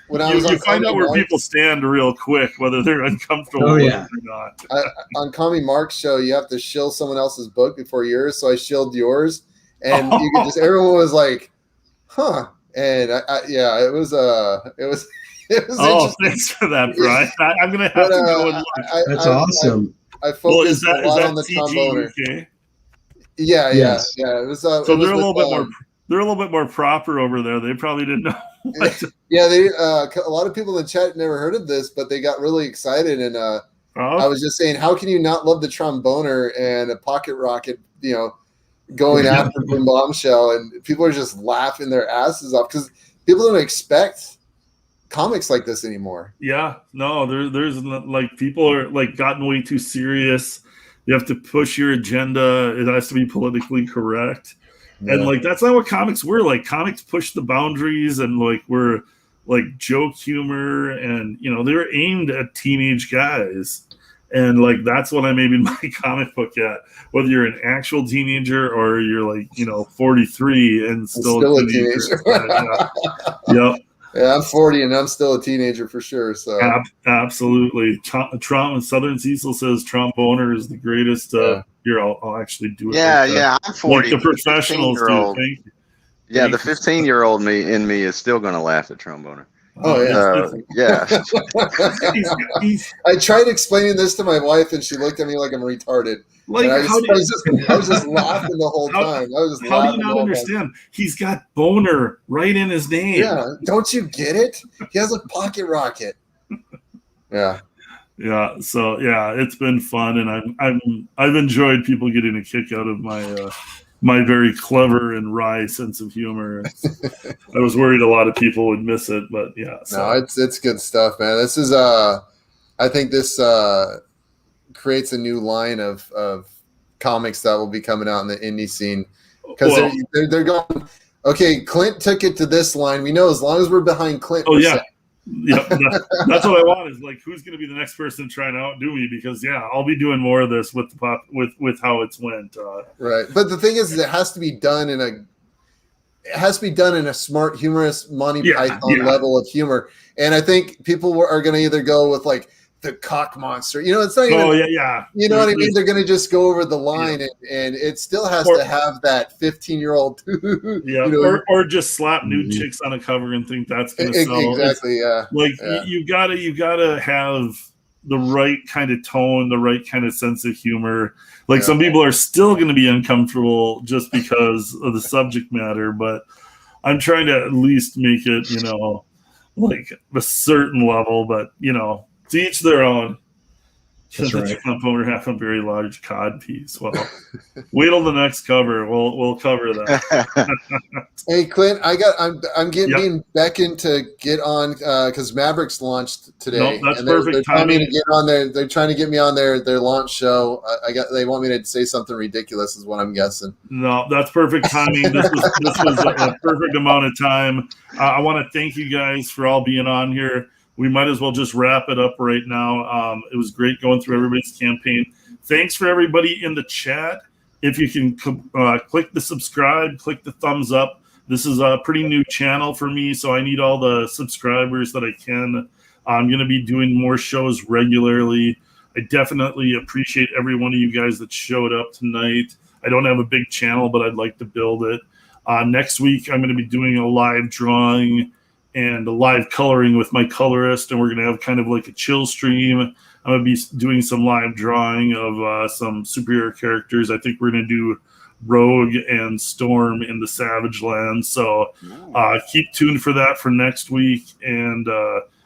when I was you find out where people stand real quick, whether they're uncomfortable or not. On Commie Mark's show, you have to shill someone else's book before yours, so I shilled yours, and you could just everyone was like, huh, and it was interesting. Thanks for that, Brian. I'm gonna have to go and look. That's awesome. I focused a lot on the tromboner. Okay? Yeah. It was, so they're a little bit more. They're a little bit more proper over there. They probably didn't know. Yeah, they a lot of people in the chat never heard of this, but they got really excited. And I was just saying, how can you not love the tromboner and a pocket rocket? Going after Blue Bombshell, and people are just laughing their asses off because people don't expect comics like this anymore. Yeah, no, there's like people are like gotten way too serious. You have to push your agenda. It has to be politically correct. Yeah. And like that's not what comics were. Like comics push the boundaries and like we're like joke humor and they were aimed at teenage guys. And like that's what I'm aiming my comic book at. Whether you're an actual teenager or you're like 43 and still a teenager. Yep. Yeah, I'm 40 and I'm still a teenager for sure. So absolutely. Southern Cecil says tromboner is the greatest. Here, I'll actually do it. Yeah, I'm 40. Like the professionals do. Thank you. Yeah, the 15-year-old in me is still going to laugh at tromboner. Oh yeah. I tried explaining this to my wife, and she looked at me like I'm retarded. Like I was just laughing the whole time. How do you not understand? He's got boner right in his name. Yeah, don't you get it? He has a pocket rocket. Yeah. Yeah. So yeah, it's been fun, and I've enjoyed people getting a kick out of my very clever and wry sense of humor. I was worried a lot of people would miss it, but yeah. So. No, it's good stuff, man. This is I think this creates a new line of comics that will be coming out in the indie scene because they're going. Okay, Clint took it to this line. We know as long as we're behind Clint. Oh yeah. Yeah, that's what I want. Is like, who's going to be the next person trying to outdo me? Because I'll be doing more of this with the with how it's went. Right, but the thing is, it has to be done in a smart, humorous Monty Python level of humor. And I think people are going to either go with like the cock monster. It's not even. Oh yeah. You know what I mean? They're going to just go over the line, and it still has to have that 15-year-old. Or just slap nude chicks on a cover and think that's going to sell. Exactly. Like you gotta have the right kind of tone, the right kind of sense of humor. Like some people are still going to be uncomfortable just because of the subject matter, but I'm trying to at least make it, like a certain level. But to each their own. That's the right. jump over half a very large cod piece. Well, wait till the next cover. We'll cover that. Hey Clint, I'm getting Yep. being beckoned to get on because Mavericks launched today. Nope, that's and they're perfect telling me timing. to get on there. They're trying to get me on their launch show. They want me to say something ridiculous, is what I'm guessing. No, that's perfect timing. This was a perfect amount of time. I want to thank you guys for all being on here. We might as well just wrap it up right now. It was great going through everybody's campaign. Thanks for everybody in the chat. If you can click the subscribe, click the thumbs up. This is a pretty new channel for me, so I need all the subscribers that I can. I'm going to be doing more shows regularly. I definitely appreciate every one of you guys that showed up tonight. I don't have a big channel, but I'd like to build it. Next week, I'm going to be doing a live drawing and a live coloring with my colorist, and we're going to have kind of like a chill stream. I'm going to be doing some live drawing of some superhero characters. I think we're going to do Rogue and Storm in the Savage Land. So keep tuned for that for next week. And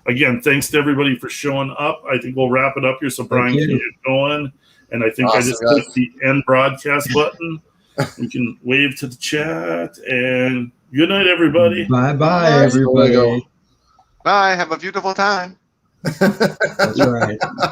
again, thanks to everybody for showing up. I think we'll wrap it up here so Brian can get going. And I think Awesome, I just guys. clicked the end broadcast button. We can wave to the chat. And good night, everybody. Bye-bye, everybody. Bye. Have a beautiful time. That's right.